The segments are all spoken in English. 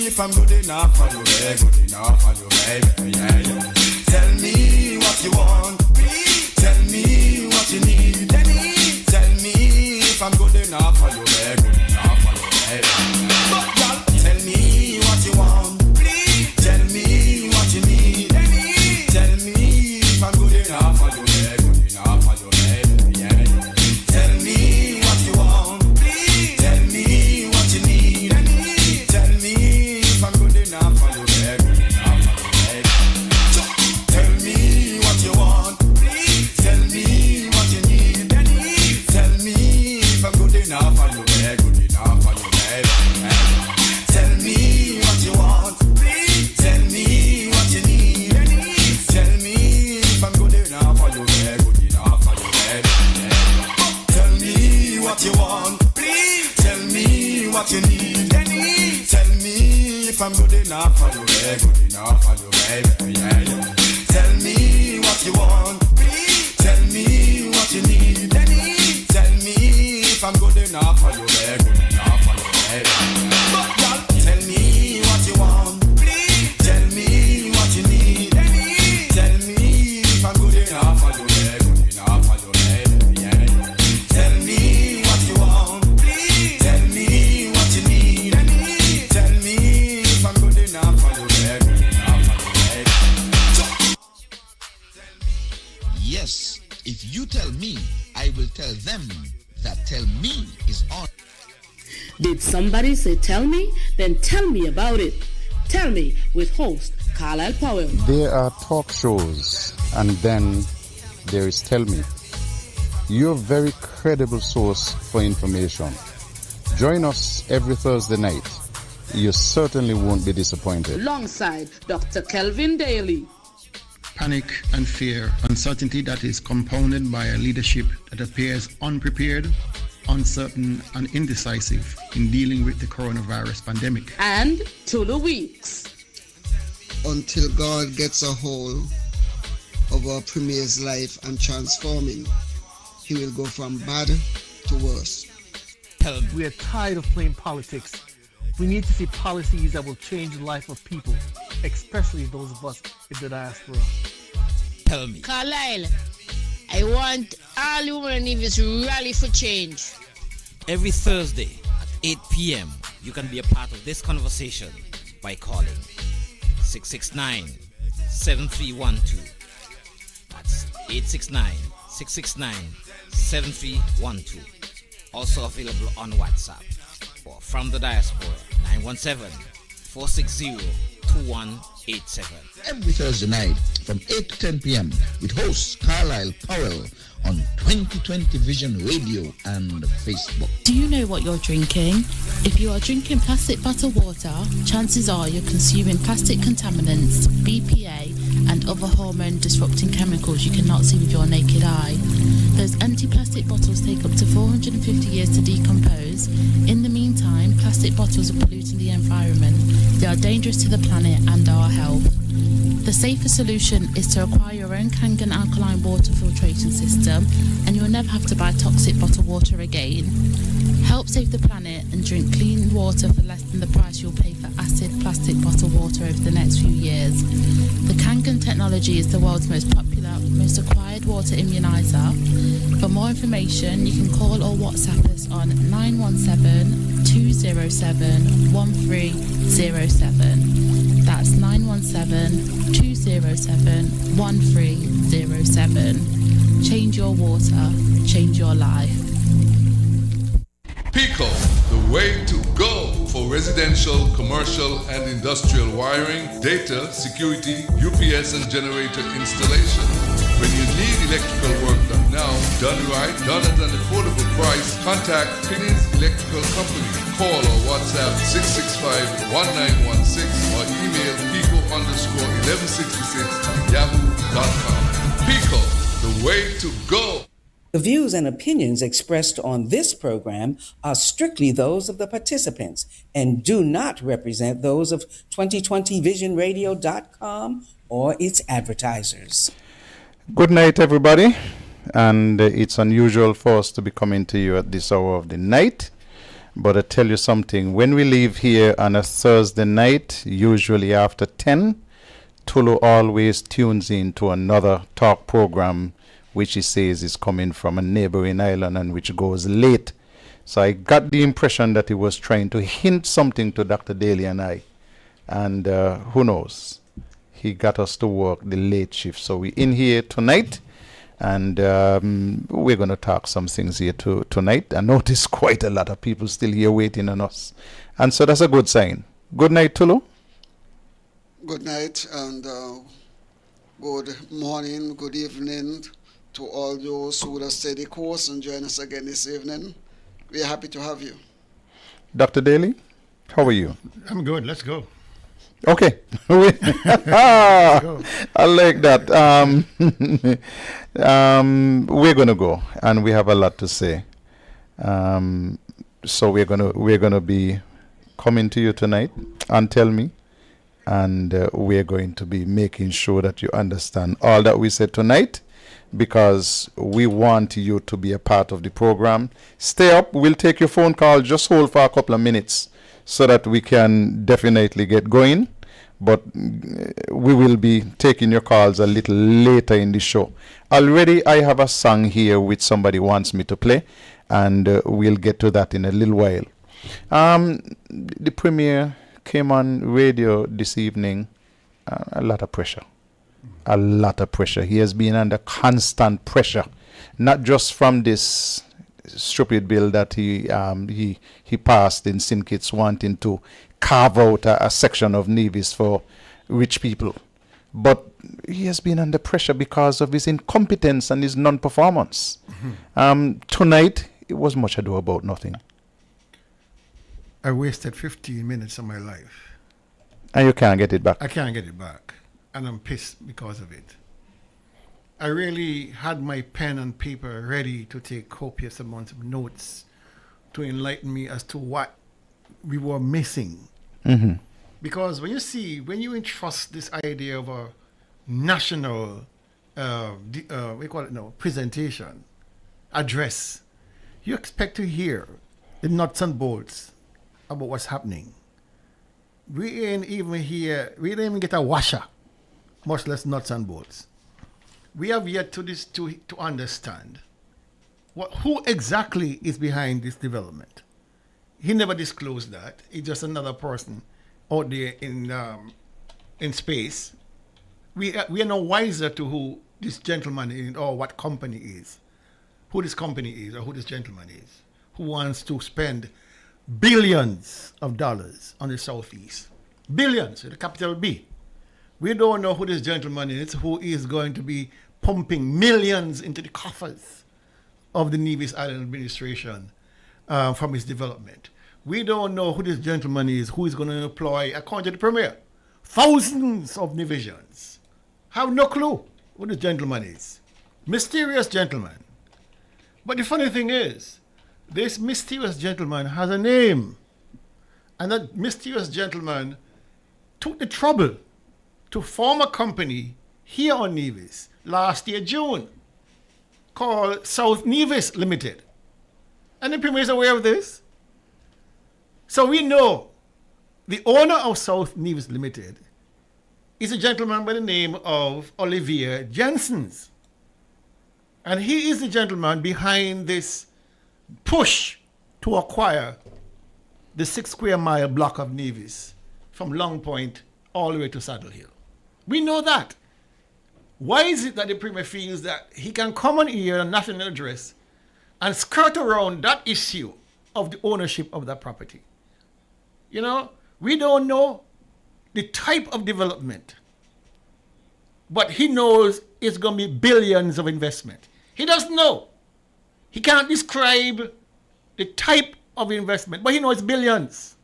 if I'm good enough for you, good enough for you, baby. Yeah, yeah. Tell me what you want, please. Tell me what you need. Tell me if I'm good enough for you, good enough for you, baby. But girl, tell me what you want, please. Tell me what you need. Tell me if I'm good enough for you, good enough for you, baby. Yeah, yeah. Tell me what you want, please. Tell me what you need. Tell me if I'm good enough for you, good enough for you, baby. Tell me what you want, please. Tell me what you need. Tell me if I'm good enough for you, good enough for you, baby. Tell me what you want, please. Tell me what you need. Tell me if I'm good enough for you, good enough for you, baby. Tell me what you want, please. Tell me what you need. Tell me if I'm good enough for you, good enough for you, baby. Yeah, yeah. Tell me what you want, please. Tell me what you need. Tell me if I'm good enough for you, good enough for you, baby. But girl, tell me what you want, please. Tell me what you need. Tell me if I'm good enough for you, good enough for you, baby. Yeah, yeah. Tell me what you want, please. Tell me what you need. Tell me if I'm good enough for you, good enough for you, baby. Yes, if you tell me, I will tell them that tell me is on. Did somebody say tell me? Then tell me about it. Tell me with host Carlisle Powell. There are talk shows, and then there is Tell Me, your very credible source for information. Join us every Thursday night. You certainly won't be disappointed. Alongside Dr. Kelvin Daly. Panic and fear, uncertainty that is compounded by a leadership that appears unprepared, uncertain, and indecisive in dealing with the coronavirus pandemic. And Tulu Weeks. Until God gets a hold of our premier's life and transform him, he will go from bad to worse. We are tired of playing politics. We need to see policies that will change the life of people, especially those of us in the diaspora. Tell me. Carlisle, I want all you in Nevis rally for change. Every Thursday at 8 p.m., you can be a part of this conversation by calling 669-7312. That's 869-669-7312. Also available on WhatsApp or from the diaspora 917-460-2187. Every Thursday night from 8 to 10 p.m. with host Carlisle Powell on 2020 Vision Radio and Facebook. Do you know what you're drinking? If you are drinking plastic bottled water, chances are you're consuming plastic contaminants, BPA, and other hormone-disrupting chemicals you cannot see with your naked eye. Those empty plastic bottles take up to 450 years to decompose. In the meantime, plastic bottles are polluting the environment. They are dangerous to the planet and our health. The safer solution is to acquire your own Kangen alkaline water filtration system, and you'll never have to buy toxic bottled water again. Help save the planet and drink clean water for less than the price you'll pay for acid plastic bottled water over the next few years. The Kangen technology is the world's most popular, most acquired water immunizer. For more information, you can call or WhatsApp us on 917-207-1307. That's 917-207-1307. Change your water, change your life. Pico, the way to go for residential, commercial, and industrial wiring, data, security, UPS, and generator installation. When you need electrical work done now, done right, done at an affordable price, contact Pinney's Electrical Company. Call or WhatsApp 665-1916 or email pico_1166@yahoo.com. Pico, the way to go. The views and opinions expressed on this program are strictly those of the participants and do not represent those of 2020visionradio.com or its advertisers. Good night, everybody. And it's unusual for us to be coming to you at this hour of the night. But I tell you something, when we leave here on a Thursday night, usually after 10, Tulu always tunes in to another talk program which he says is coming from a neighboring island and which goes late. So I got the impression that he was trying to hint something to Dr. Daly and I. And who knows? He got us to work the late shift. So we're in here tonight. And we're going to talk some things here tonight. I notice quite a lot of people still here waiting on us. And so that's a good sign. Good night, Tulu. Good night and good morning, good evening to all those who will stay the course and join us again this evening. We're happy to have you. Dr. Daly, how are you? I'm good. Let's go. Okay. Let's go. I like that. We're gonna go, and we have a lot to say. So we're gonna be coming to you tonight and tell me, and we're going to be making sure that you understand all that we said tonight, because we want you to be a part of the program. Stay up. We'll take your phone call. Just hold for a couple of minutes so that we can definitely get going. But we will be taking your calls a little later in the show. Already I have a song here which somebody wants me to play, and we'll get to that in a little while. The Premier came on radio this evening. A lot of pressure. A lot of pressure. He has been under constant pressure, not just from this stupid bill that he passed in Syndicate wanting to carve out a section of Nevis for rich people. But he has been under pressure because of his incompetence and his non-performance. Tonight, it was much ado about nothing. I wasted 15 minutes of my life. And you can't get it back. I can't get it back. And I'm pissed because of it. I really had my pen and paper ready to take copious amounts of notes to enlighten me as to what we were missing. Mm-hmm. Because when you entrust this idea of a national presentation, address, you expect to hear the nuts and bolts about what's happening. We ain't even get a washer, much less nuts and bolts. We have yet to understand who exactly is behind this development. He never disclosed that. He's just another person out there in space. We are no wiser to who this gentleman is or what company is, who this company is or who this gentleman is, who wants to spend billions of dollars on the Southeast. Billions with a capital B. We don't know who this gentleman is, who is going to be pumping millions into the coffers of the Nevis Island administration from his development. We don't know who this gentleman is, who is going to employ, according to the Premier, thousands of Nevisians. Have no clue who this gentleman is. Mysterious gentleman. But the funny thing is, this mysterious gentleman has a name. And that mysterious gentleman took the trouble to form a company here on Nevis last year, June, called South Nevis Limited. And the Premier is aware of this. So we know the owner of South Nevis Limited is a gentleman by the name of Olivier Jensens. And he is the gentleman behind this push to acquire the 6 square mile block of Nevis from Long Point all the way to Saddle Hill. We know that. Why is it that the Premier feels that he can come on here on national address and skirt around that issue of the ownership of that property? You know, we don't know the type of development, but he knows it's going to be billions of investment. He doesn't know. He can't describe the type of investment, but he knows billions.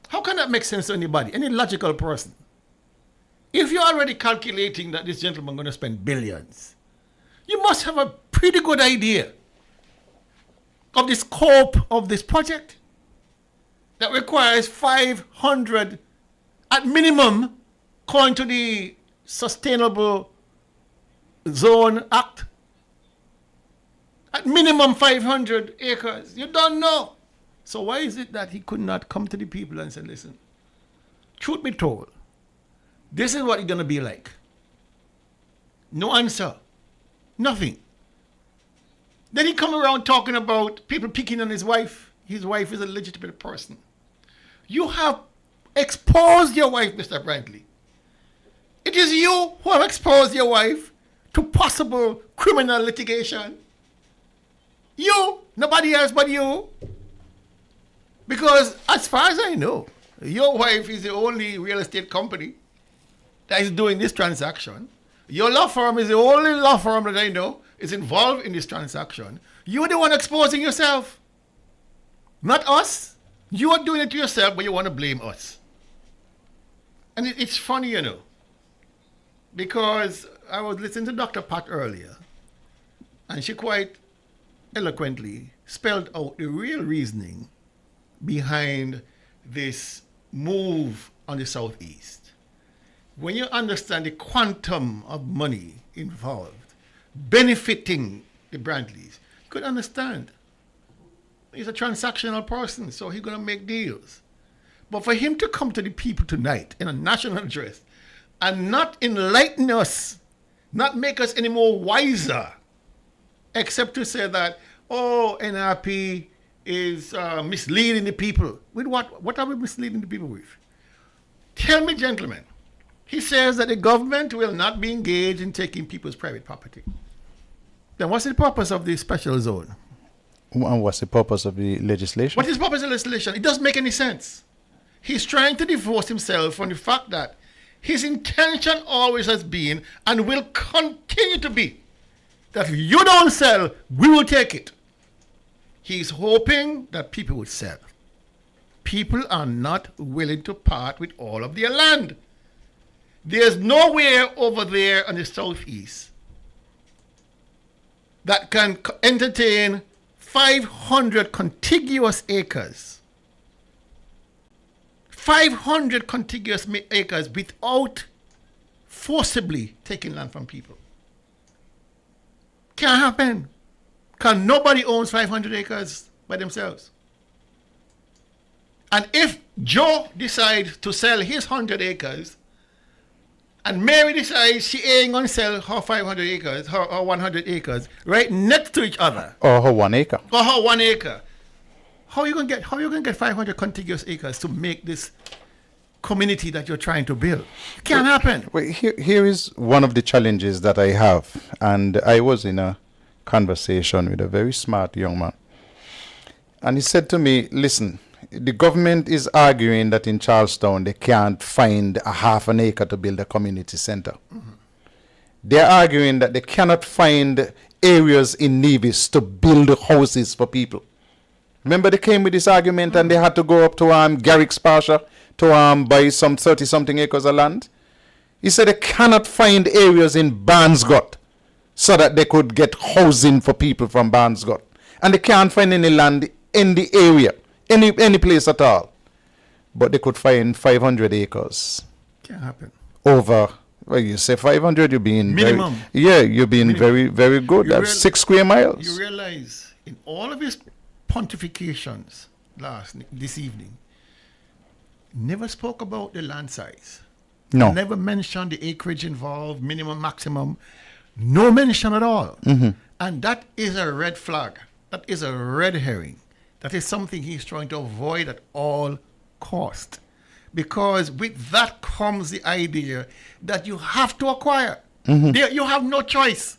How can that make sense to anybody, any logical person? If you're already calculating that this gentleman is going to spend billions, you must have a pretty good idea of the scope of this project that requires 500 at minimum, according to the Sustainable Zone Act. At minimum 500 acres. You don't know. So why is it that he could not come to the people and say, listen, truth be told, this is what it's going to be like. No answer. Nothing. Then he come around talking about people picking on his wife. His wife is a legitimate person. You have exposed your wife, Mr. Brantley. It is you who have exposed your wife to possible criminal litigation. You, nobody else but you. Because as far as I know, your wife is the only real estate company that is doing this transaction. Your law firm is the only law firm that I know is involved in this transaction. You're the one exposing yourself. Not us. You are doing it to yourself, but you want to blame us. And it's funny, you know, because I was listening to Dr. Pat earlier, and she quite eloquently spelled out the real reasoning behind this move on the Southeast. When you understand the quantum of money involved, benefiting the Brantleys, you could understand. He's a transactional person, so he's going to make deals. But for him to come to the people tonight in a national address and not enlighten us, not make us any more wiser, except to say that, oh, NRP is misleading the people. With what? What are we misleading the people with? Tell me, gentlemen. He says that the government will not be engaged in taking people's private property. Then what's the purpose of the special zone? And what's the purpose of the legislation? What is the purpose of the legislation? It doesn't make any sense. He's trying to divorce himself from the fact that his intention always has been and will continue to be that if you don't sell, we will take it. He's hoping that people will sell. People are not willing to part with all of their land. There's nowhere over there on the Southeast that can entertain 500 contiguous acres. 500 contiguous acres without forcibly taking land from people. Can't happen. Because nobody owns 500 acres by themselves. And if Joe decides to sell his 100 acres, and Mary decides she ain't going to sell her 500 acres, her 100 acres, right next to each other. Or her 1 acre. Or her 1 acre. How are you going to get 500 contiguous acres to make this community that you're trying to build? It can't happen. Well, here is one of the challenges that I have. And I was in a conversation with a very smart young man. And he said to me, listen, the government is arguing that in Charlestown they can't find a half an acre to build a community center. Mm-hmm. They're arguing that they cannot find areas in Nevis to build houses for people. Remember they came with this argument and they had to go up to Garrick's Pasha to buy some 30-something acres of land. He said they cannot find areas in Barnesgot so that they could get housing for people from Barnesgot. And they can't find any land in the area, any place at all. But they could find 500 acres. Can't happen. Over, well, you say 500, you're being minimum. You're being very, very good. That's 6 square miles. You realize in all of his pontifications this evening, never spoke about the land size. No. Never mentioned the acreage involved, minimum, maximum. No mention at all. Mm-hmm. And that is a red flag. That is a red herring. That is something he's trying to avoid at all cost. Because with that comes the idea that you have to acquire. Mm-hmm. You have no choice.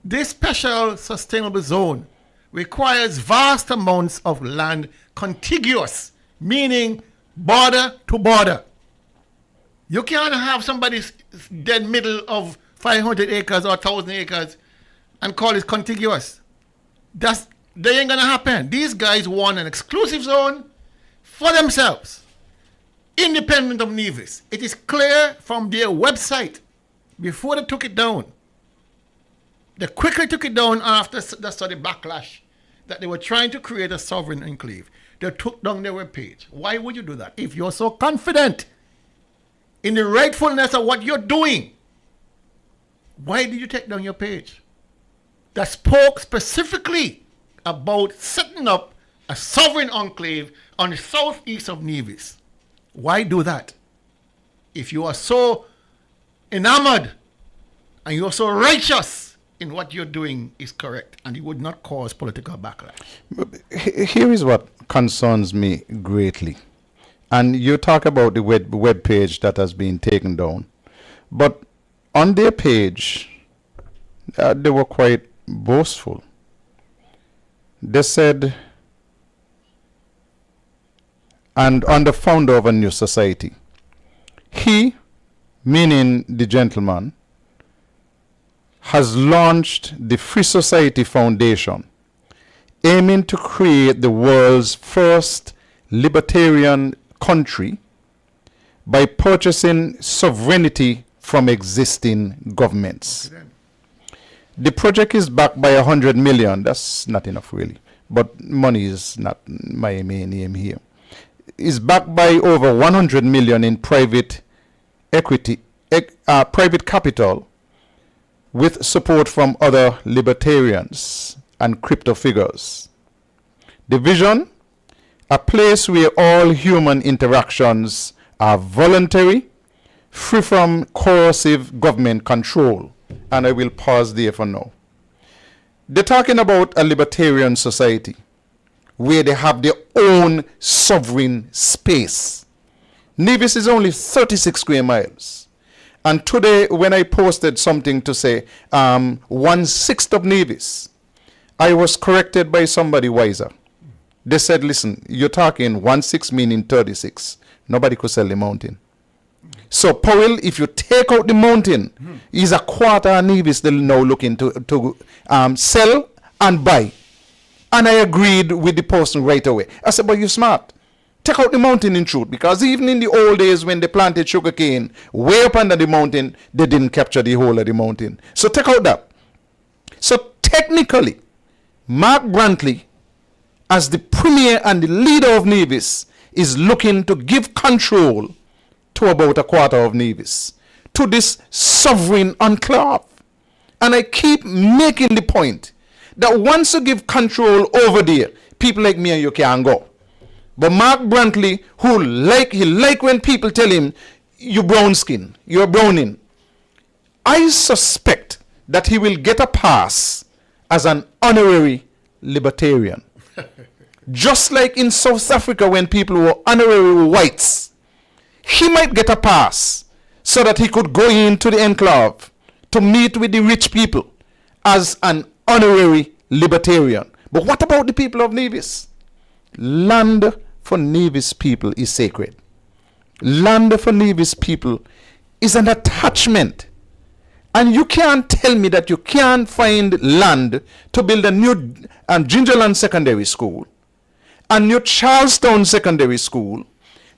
This special sustainable zone requires vast amounts of land contiguous, meaning border to border. You can't have somebody's dead middle of 500 acres or 1,000 acres and call it contiguous. They ain't gonna happen. These guys want an exclusive zone for themselves, independent of Nevis. It is clear from their website before they took it down. They quickly took it down after they saw the backlash that they were trying to create a sovereign enclave. They took down their webpage. Why would you do that? If you're so confident in the rightfulness of what you're doing, why did you take down your page that spoke specifically about setting up a sovereign enclave on the southeast of Nevis. Why do that? If you are so enamored and you are so righteous in what you're doing is correct, and it would not cause political backlash. Here is what concerns me greatly. And you talk about the web page that has been taken down. But on their page, they were quite boastful. They said, and on the founder of a new society, he, meaning the gentleman, has launched the Free Society Foundation, aiming to create the world's first libertarian country by purchasing sovereignty from existing governments. The project is backed by 100 million. That's not enough, really. But money is not my main aim here. It's backed by over 100 million in private equity, private capital, with support from other libertarians and crypto figures. The vision, a place where all human interactions are voluntary, free from coercive government control. And I will pause there for now. They're talking about a libertarian society where they have their own sovereign space. Nevis is only 36 square miles. And today, when I posted something to say 1/6 of Nevis, I was corrected by somebody wiser. They said, listen, you're talking 1/6 meaning 36. Nobody could sell the mountain. So, Powell, if you take out the mountain, is a quarter of Nevis they're now looking to sell and buy. And I agreed with the person right away. I said, but you're smart. Take out the mountain in truth, because even in the old days when they planted sugarcane way up under the mountain, they didn't capture the whole of the mountain. So take out that. So technically, Mark Brantley, as the premier and the leader of Nevis, is looking to give control to about a quarter of Nevis, to this sovereign enclave. And I keep making the point that once you give control over there, people like me and you can't go. But Mark Brantley, he like when people tell him, you brown skin, you're browning. I suspect that he will get a pass as an honorary libertarian. Just like in South Africa when people were honorary whites, he might get a pass so that he could go into the enclave to meet with the rich people as an honorary libertarian. But what about the people of Nevis? Land for Nevis people is sacred. Land for Nevis people is an attachment. And you can't tell me that you can't find land to build a new Gingerland Secondary School, a new Charlestown Secondary School,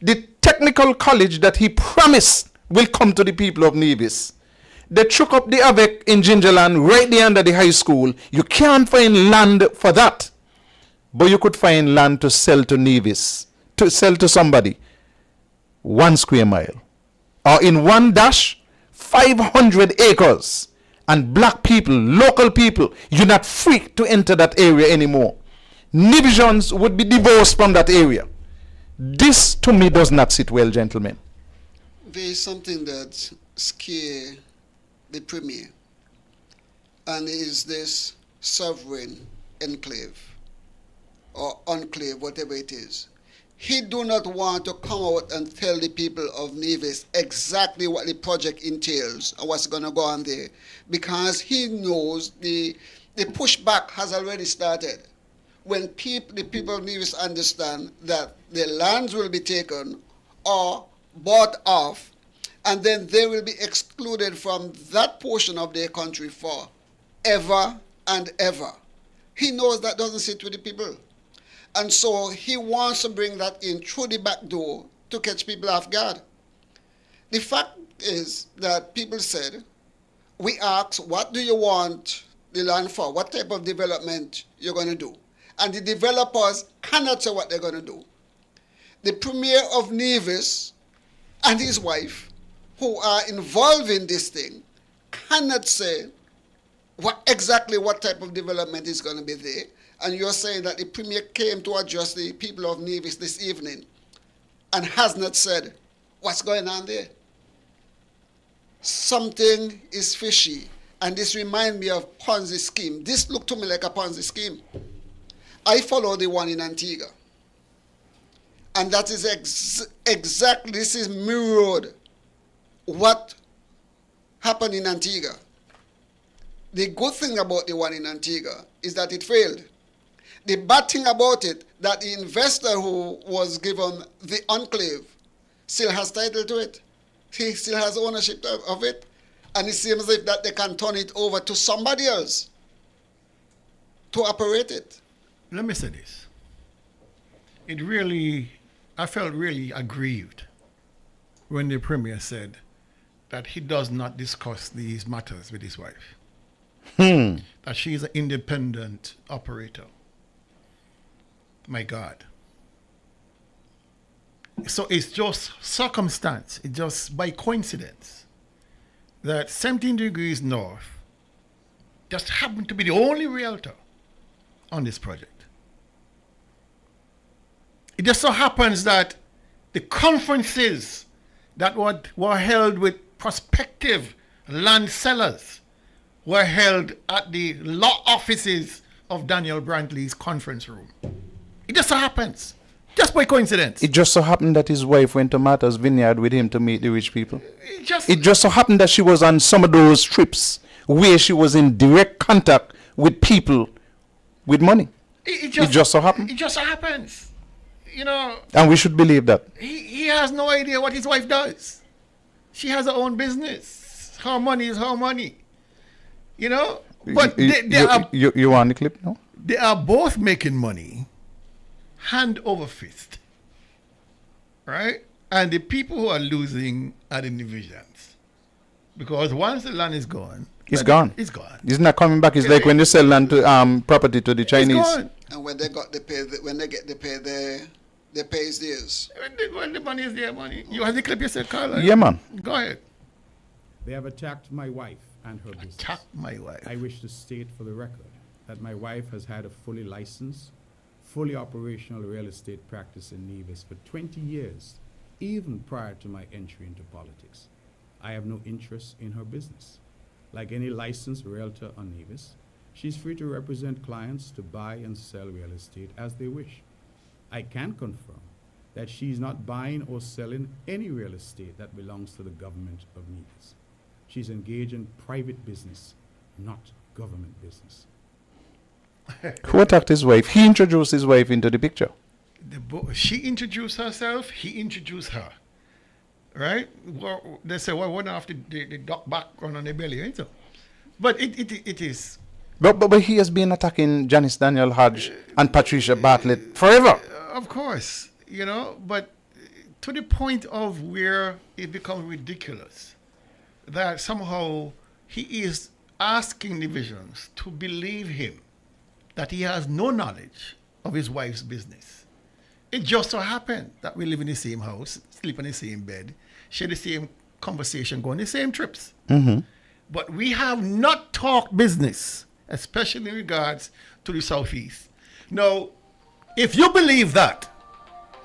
the technical college that he promised will come to the people of Nevis. They took up the Avec in Gingerland right there under the high school. You can't find land for that. But you could find land to sell to Nevis, to sell to somebody 1 square mile. Or in one dash, 500 acres. And black people, local people, you're not free to enter that area anymore. Nevisians would be divorced from that area. This to me does not sit well, gentlemen. There is something that scares the premier, and is this sovereign enclave or enclave, whatever it is. He do not want to come out and tell the people of Nevis exactly what the project entails and what's going to go on there, because he knows the pushback has already started. When the people of Nevis understand that their lands will be taken or bought off, and then they will be excluded from that portion of their country for ever and ever. He knows that doesn't sit with the people. And so he wants to bring that in through the back door to catch people off guard. The fact is that people said, we asked, what do you want the land for? What type of development you're going to do? And the developers cannot say what they're going to do. The premier of Nevis and his wife, who are involved in this thing, cannot say exactly what type of development is going to be there. and you're saying that the Premier came to address the people of Nevis this evening and has not said what's going on there. Something is fishy, and this reminds me of Ponzi scheme. This looked to me like a Ponzi scheme. I follow the one in Antigua, and that is exactly, this is mirrored what happened in Antigua. The good thing about the one in Antigua is that it failed. The bad thing about it, that the investor who was given the enclave still has title to it. He still has ownership of it. And it seems as if that they can turn it over to somebody else to operate it. Let me say this. I felt really aggrieved when the Premier said that he does not discuss these matters with his wife. That she is an independent operator. My God. So it's just circumstance, it's just by coincidence that 17 Degrees North just happened to be the only realtor on this project. It just so happens that the conferences that were held with prospective land sellers were held at the law offices of Daniel Brantley's conference room. It just so happens. Just by coincidence. It just so happened that his wife went to Martha's Vineyard with him to meet the rich people. It just so happened that she was on some of those trips where she was in direct contact with people with money. It just so happened. It just so happens. You know. And we should believe that. He has no idea what his wife does. She has her own business. Her money is her money. You know. But you want the clip now? They are both making money hand over fist, right? And the people who are losing are the divisions, because once the land is gone, it's gone. It's gone. It's not coming back. It's like when you sell land to property to the Chinese. It's gone. And when they get the pay, they pay theirs. When the money is their money. You have the clip you said, Carla. Yeah, man. Go ahead. They have attacked my wife and her business. Attacked my wife. I wish to state for the record that my wife has had a fully licensed, fully operational real estate practice in Nevis for 20 years, even prior to my entry into politics. I have no interest in her business. Like any licensed realtor on Nevis, she's free to represent clients to buy and sell real estate as they wish. I can confirm that she's not buying or selling any real estate that belongs to the government of Nevis. She's engaged in private business, not government business. Who attacked his wife? He introduced his wife into the picture. She introduced herself, he introduced her. Right? Well, they say, well, one after the duck back on the belly, ain't so? But it is. But he has been attacking Janice Daniel-Hodge and Patricia Bartlett forever. Of course, you know, but to the point of where it becomes ridiculous that somehow he is asking divisions to believe him that he has no knowledge of his wife's business. It just so happened that we live in the same house, sleep in the same bed, share the same conversation, go on the same trips. Mm-hmm. But we have not talked business, especially in regards to the Southeast. Now, if you believe that,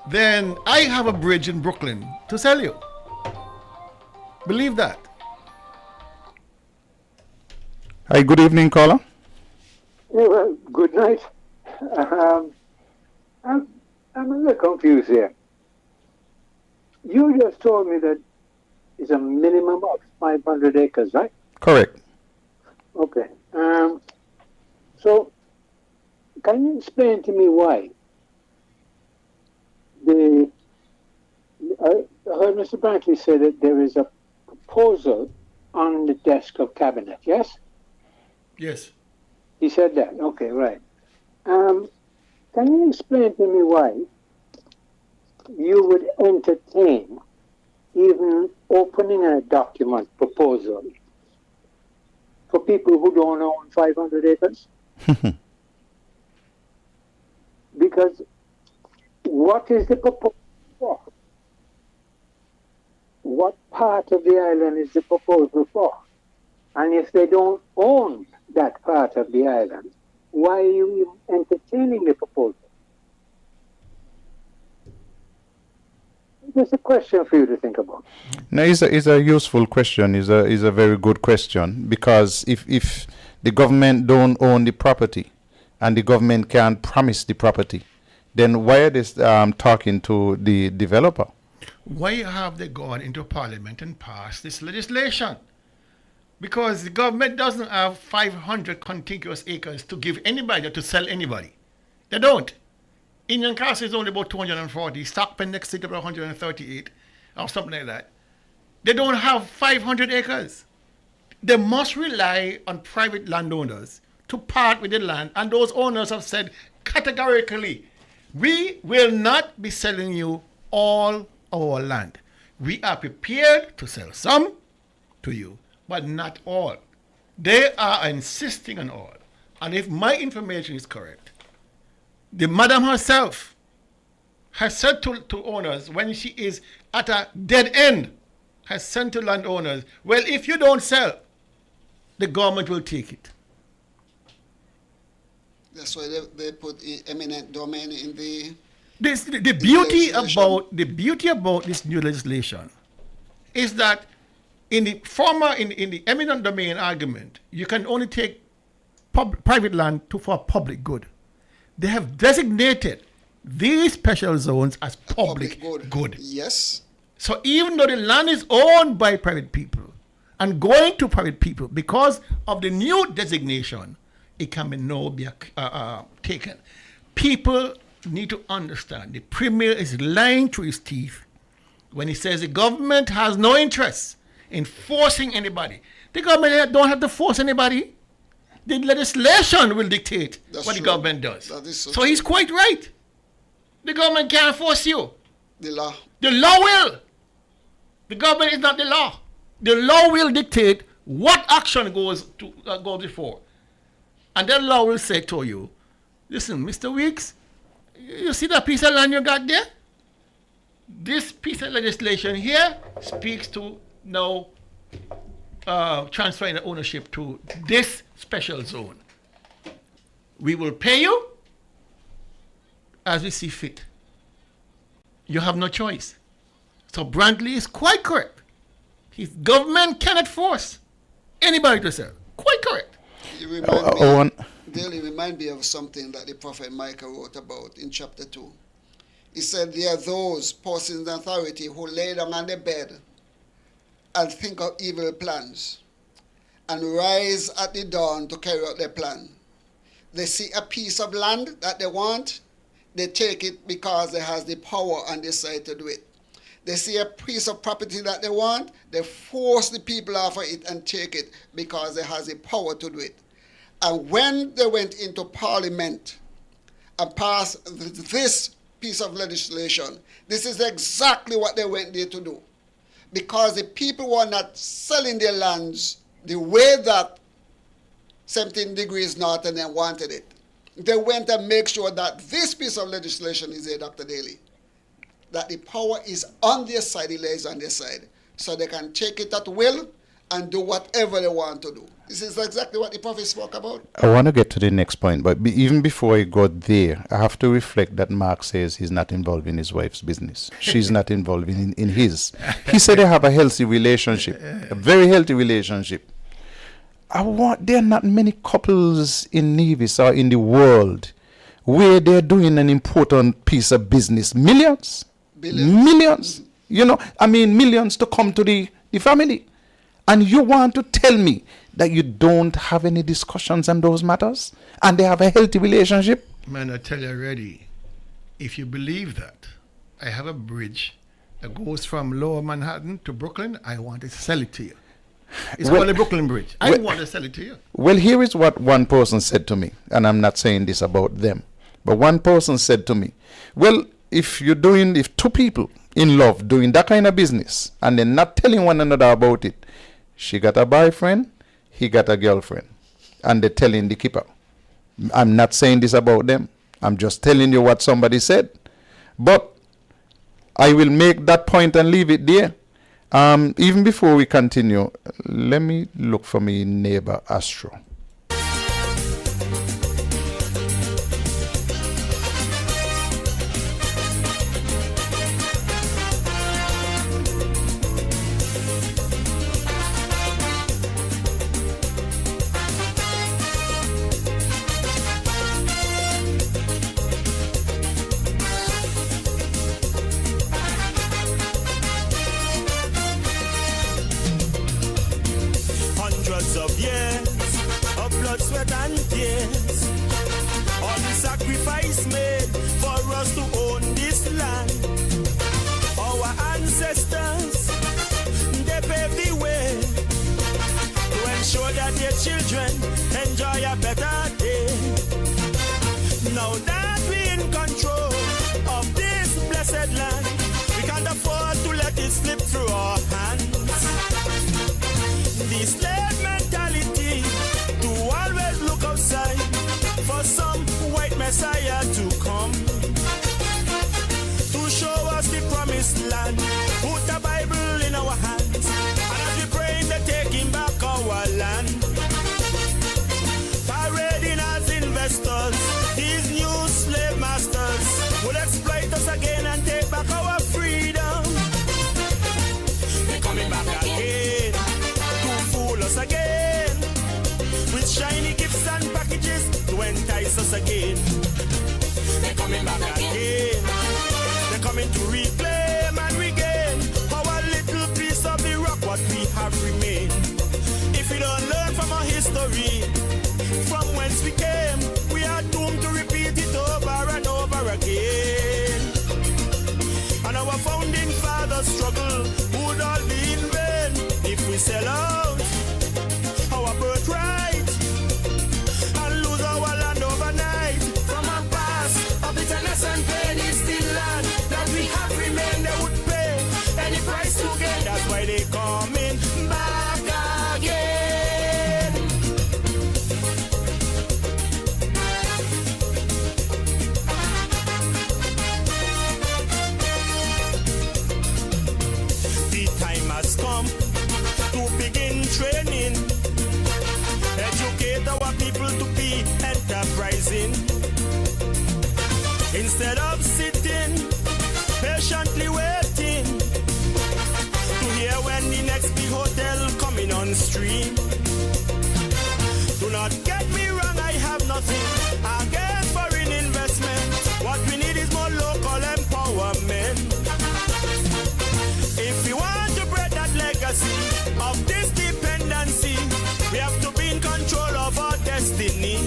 then I have a bridge in Brooklyn to sell you. Believe that. Hi, good evening, caller. Yeah, well, good night. I'm a little confused here. You just told me that it's a minimum of 500 acres, right? Correct. Okay. So, can you explain to me why I heard Mr. Brantley say that there is a proposal on the desk of cabinet, yes? Yes. He said that. Okay, right. Can you explain to me why you would entertain even opening a document proposal for people who don't own 500 acres? Because what is the proposal for? What part of the island is the proposal for? And if they don't own that part of the island, why are you entertaining the proposal. Just a question for you to think about. No, it's a useful question. It's a very good question, because if the government don't own the property and the government can't promise the property, then why are they talking to the developer? Why have they gone into Parliament and passed this legislation? Because the government doesn't have 500 contiguous acres to give anybody or to sell anybody. They don't. Indian Castle is only about 240. Stockpen next to it about 138 or something like that. They don't have 500 acres. They must rely on private landowners to part with the land, and those owners have said categorically, we will not be selling you all our land. We are prepared to sell some to you, but not all. They are insisting on all. And if my information is correct, the madam herself has said to owners, when she is at a dead end, has sent to landowners, well, if you don't sell, the government will take it. That's why they put eminent domain in the... The beauty about this new legislation is that in the eminent domain argument, you can only take private land for public good. They have designated these special zones as public good. Yes. So even though the land is owned by private people and going to private people, because of the new designation, it can now be taken. People need to understand the Premier is lying through his teeth when he says the government has no interest in forcing anybody. The government don't have to force anybody. The legislation will dictate what the government does. That is so he's quite right. The government can't force you. The law. The law will. The government is not the law. The law will dictate what action goes before. And that law will say to you, listen, Mr. Weeks, you see that piece of land you got there? This piece of legislation here speaks to now transferring the ownership to this special zone. We will pay you as we see fit. You have no choice. So Brantley is quite correct. His government cannot force anybody to sell. Quite correct. You remind me of something that the Prophet Micah wrote about in chapter 2. He said, there are those persons in authority who lay down on their bed and think of evil plans and rise at the dawn to carry out their plan. They see a piece of land that they want, they take it because they has the power and decide to do it. They see a piece of property that they want, they force the people off of it and take it because they has the power to do it. And when they went into Parliament and passed this piece of legislation, this is exactly what they went there to do. Because the people were not selling their lands the way that 17 degrees north and then wanted it. They went and make sure that this piece of legislation is there, Dr. Daly, that the power is on their side, it lays on their side, so they can take it at will and do whatever they want to do. This is exactly what the Prophet spoke about. I want to get to the next point, but even before I got there, I have to reflect that Mark says he's not involved in his wife's business. She's not involved in his. He said they have a healthy relationship, a very healthy relationship. There are not many couples in Nevis or in the world where they're doing an important piece of business. Millions. Millions. You know, I mean, millions to come to the family. And you want to tell me that you don't have any discussions on those matters and they have a healthy relationship? Man, I tell you already, if you believe that, I have a bridge that goes from Lower Manhattan to Brooklyn. I want to sell it to you. It's called the Brooklyn Bridge. I want to sell it to you. Well, here is what one person said to me, and I'm not saying this about them, but one person said to me, well, if two people in love doing that kind of business and they're not telling one another about it, she got a boyfriend, he got a girlfriend, and they're telling the keeper. I'm not saying this about them. I'm just telling you what somebody said. But I will make that point and leave it there. Even before we continue, let me look for my neighbor Astro. hundreds of years of blood, sweat, and tears. All the sacrifice made for us to own this land. Our ancestors, they paved the way to ensure that their children enjoy a better day. Now that we're in control of this blessed land, we can't afford to let it slip through our hands. The slave mentality to always look outside for some white messiah to come to show us the promised land. Put the Bible in our hands, and as we pray, they're taking back our land. Parading as investors, these new slave masters will exploit us again and take back our freedom. They're coming back again to fool us again with shiny gifts and packages to entice us again. They're coming back again. They're coming to reclaim and regain our little piece of the rock, what we have remained. If we don't learn from our history, from whence we came, we are doomed to repeat it over and over again. And our founding fathers' struggle would all be in vain if we sell out our birthright and lose our land overnight. From our past of bitterness and pain, it's still land that we have remained. They would pay any price to gain. That's why they coming back again. The time has come to begin training, educate our people to be enterprising. Instead of sitting patiently waiting to hear when the next big hotel coming on stream. Do not get me wrong, I have nothing against foreign investment. What we need is more local empowerment. If we want to break that legacy of this dependency, we have to be in control of our destiny.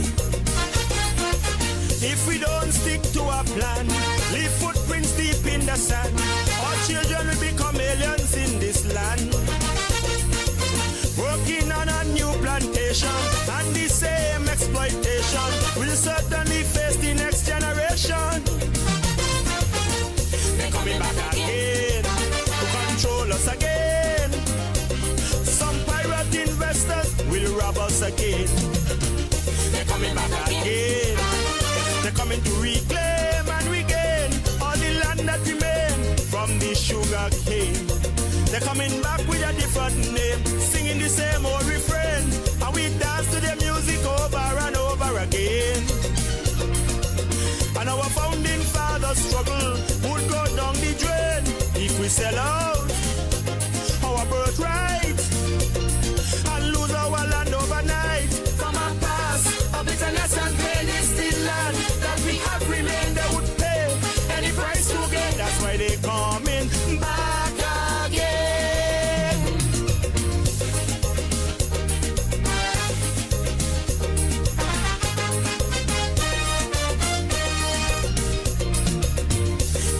If we don't stick to our plan, leave footprints deep in the sand, our children will become aliens in this land. Working on a new plantation and the same exploitation will certainly face the next generation. They're coming back again to control us again. Some pirate investors will rob us again. They're coming back again. They're coming to reclaim and regain all the land that remain from the sugar cane. They're coming back with a different name, singing the same old refrain, and we dance to their music over and over again. And our founding fathers' struggle would go down the drain if we sell out our birthright and lose our land overnight. From our past of bitterness and pain, it's still land that we have remained. They would pay any price to gain. That's why they coming back again.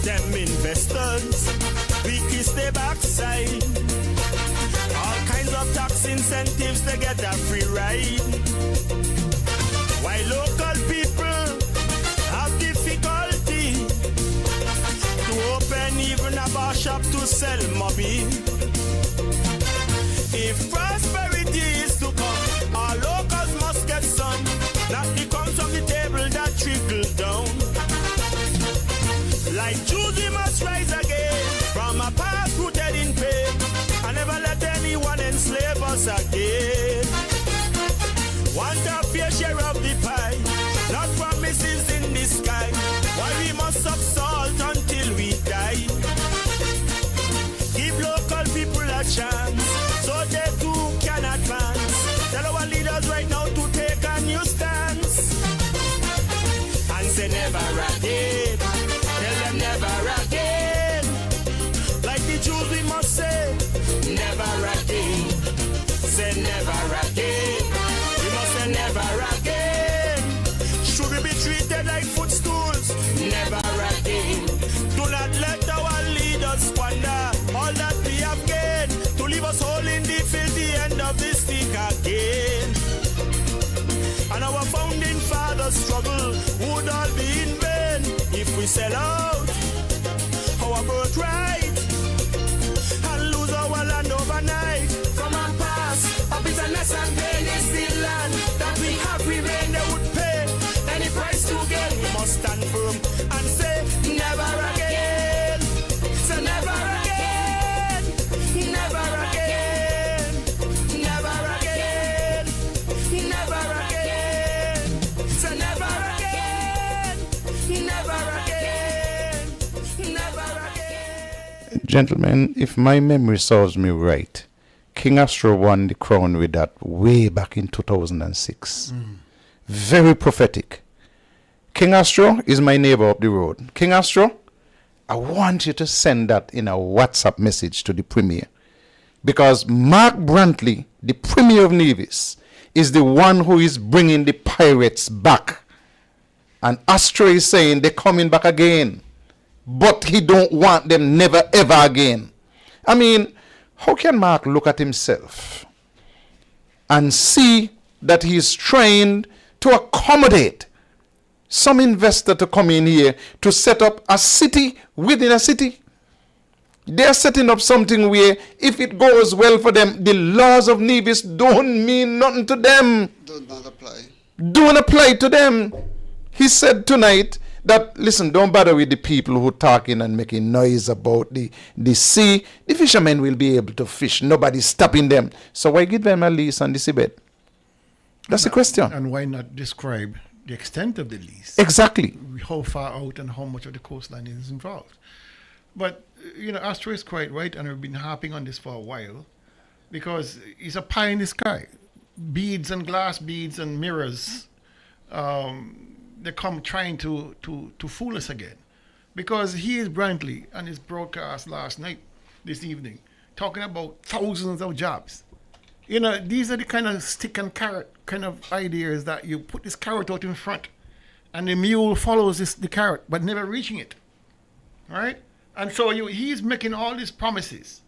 Them investors, we kiss their backside. All kinds of tax incentives, they get a free ride. While local people have difficulty to open even a bar shop to sell mobby. If prosperity is to come, our locals must get some. Not the crumbs from the table that trickle down. Like Jews, we must rise again from a past rooted in pain, and never let anyone enslave us again. Want a fair share of the pie, not promises in the sky. Why we must suck salt until we die? Give local people a chance so they too can advance. Tell our leaders right now to take a new stance and say never again. Tell them never again. Like the Jews we must say never again. Say never again. we sell out our birthright and lose our land overnight. Come and pass a bitterness and pain is the land that we have remained. They would pay any price to gain. We must stand firm and say never again. So never again, never again, never again, never again. So never again, never again, never again. Gentlemen, if my memory serves me right, King Astro won the crown with that way back in 2006. Very prophetic. King Astro is my neighbor up the road. King Astro, I want you to send that in a WhatsApp message to the Premier. Because Mark Brantley, the Premier of Nevis, is the one who is bringing the pirates back. And Astro is saying they're coming back again. But he don't want them never ever again. I mean, how can Mark look at himself and see that he's trained to accommodate some investor to come in here to set up a city within a city? They're setting up something where if it goes well for them, the laws of Nevis don't mean nothing to them. Do not apply. Don't apply to them. He said tonight that, listen, don't bother with the people who talking and making noise about the sea. The fishermen will be able to fish. Nobody's stopping them. So why give them a lease on the seabed? That's the question. And why not describe the extent of the lease? Exactly. How far out and how much of the coastline is involved. But, you know, Astro is quite right, and we've been harping on this for a while, because he's a pie in the sky. Beads and glass beads and mirrors, they come trying to fool us again. Because he is Brantley and his broadcast this evening, talking about thousands of jobs. You know, these are the kind of stick and carrot kind of ideas that you put this carrot out in front and the mule follows the carrot but never reaching it. All right? And so he's making all these promises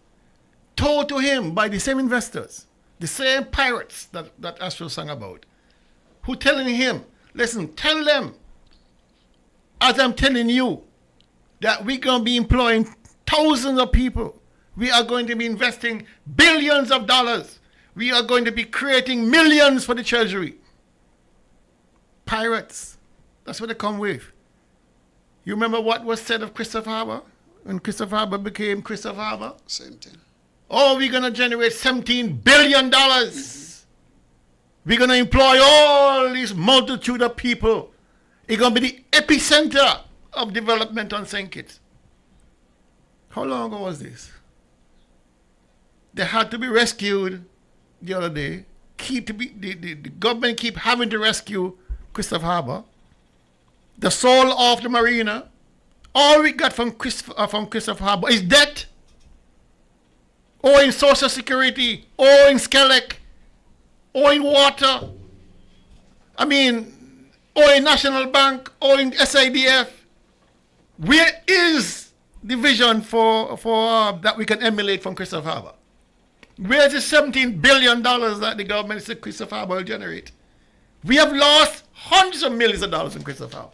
told to him by the same investors, the same pirates that Astro sang about, who telling him, listen, tell them, as I'm telling you, that we're going to be employing thousands of people. We are going to be investing billions of dollars. We are going to be creating millions for the treasury. Pirates. That's what they come with. You remember what was said of Christopher Harbour? When Christopher Harbour became Christopher Harbour? Same thing. Oh, we're going to generate $17 billion. We're going to employ all this multitude of people. It's going to be the epicenter of development on St. Kitts. How long ago was this? They had to be rescued the other day. The government keep having to rescue Christopher Harbour. The soul of the marina. All we got from Christopher Harbour is debt. Or in social security. Or in Skelec. Or in water. I mean, or in National Bank. Or in SIDF. Where is the vision for that we can emulate from Christopher Harbour? Where's the $17 billion that the government said Christopher Harbour will generate? We have lost hundreds of millions of dollars in Christopher Harbour.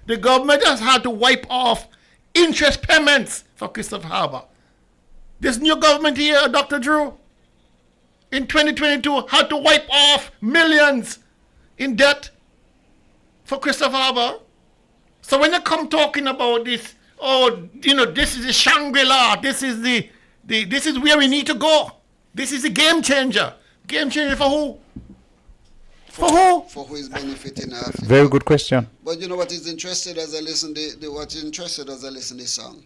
The government has had to wipe off interest payments for Christopher Harbour. This new government here, Dr. Drew, in 2022 had to wipe off millions in debt for Christopher Harbour. So when they come talking about this, oh, you know, this is the Shangri-La, this is this is where we need to go. This is a game changer. Game changer for who? For who? For who is benefiting Africa. Very good question. But you know what is interested as I listen to this song?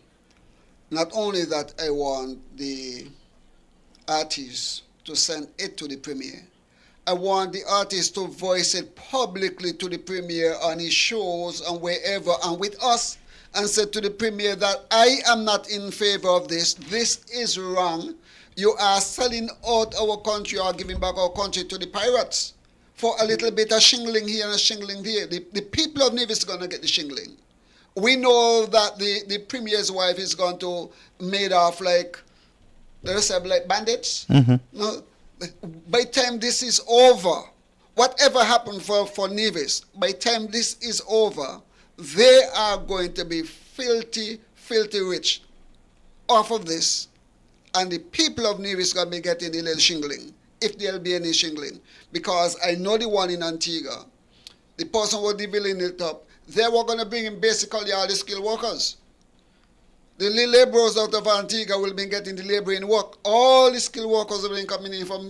Not only that I want the artists to send it to the Premier, I want the artist to voice it publicly to the Premier on his shows and wherever and with us, and say to the Premier that I am not in favor of this. This is wrong. You are selling out our country or giving back our country to the pirates for a little bit of shingling here and shingling there. The people of Nevis are going to get the shingling. We know that the Premier's wife is going to made off like, let's say, like bandits. Mm-hmm. No, by the time this is over, whatever happened for Nevis, by the time this is over, they are going to be filthy, filthy rich off of this. And the people of Nevis going to be getting a little shingling, if there'll be any shingling. Because I know the one in Antigua, the person who was dealing it up, they were going to bring in basically all the skilled workers. The laborers out of Antigua will be getting the laboring work. All the skilled workers will be coming in from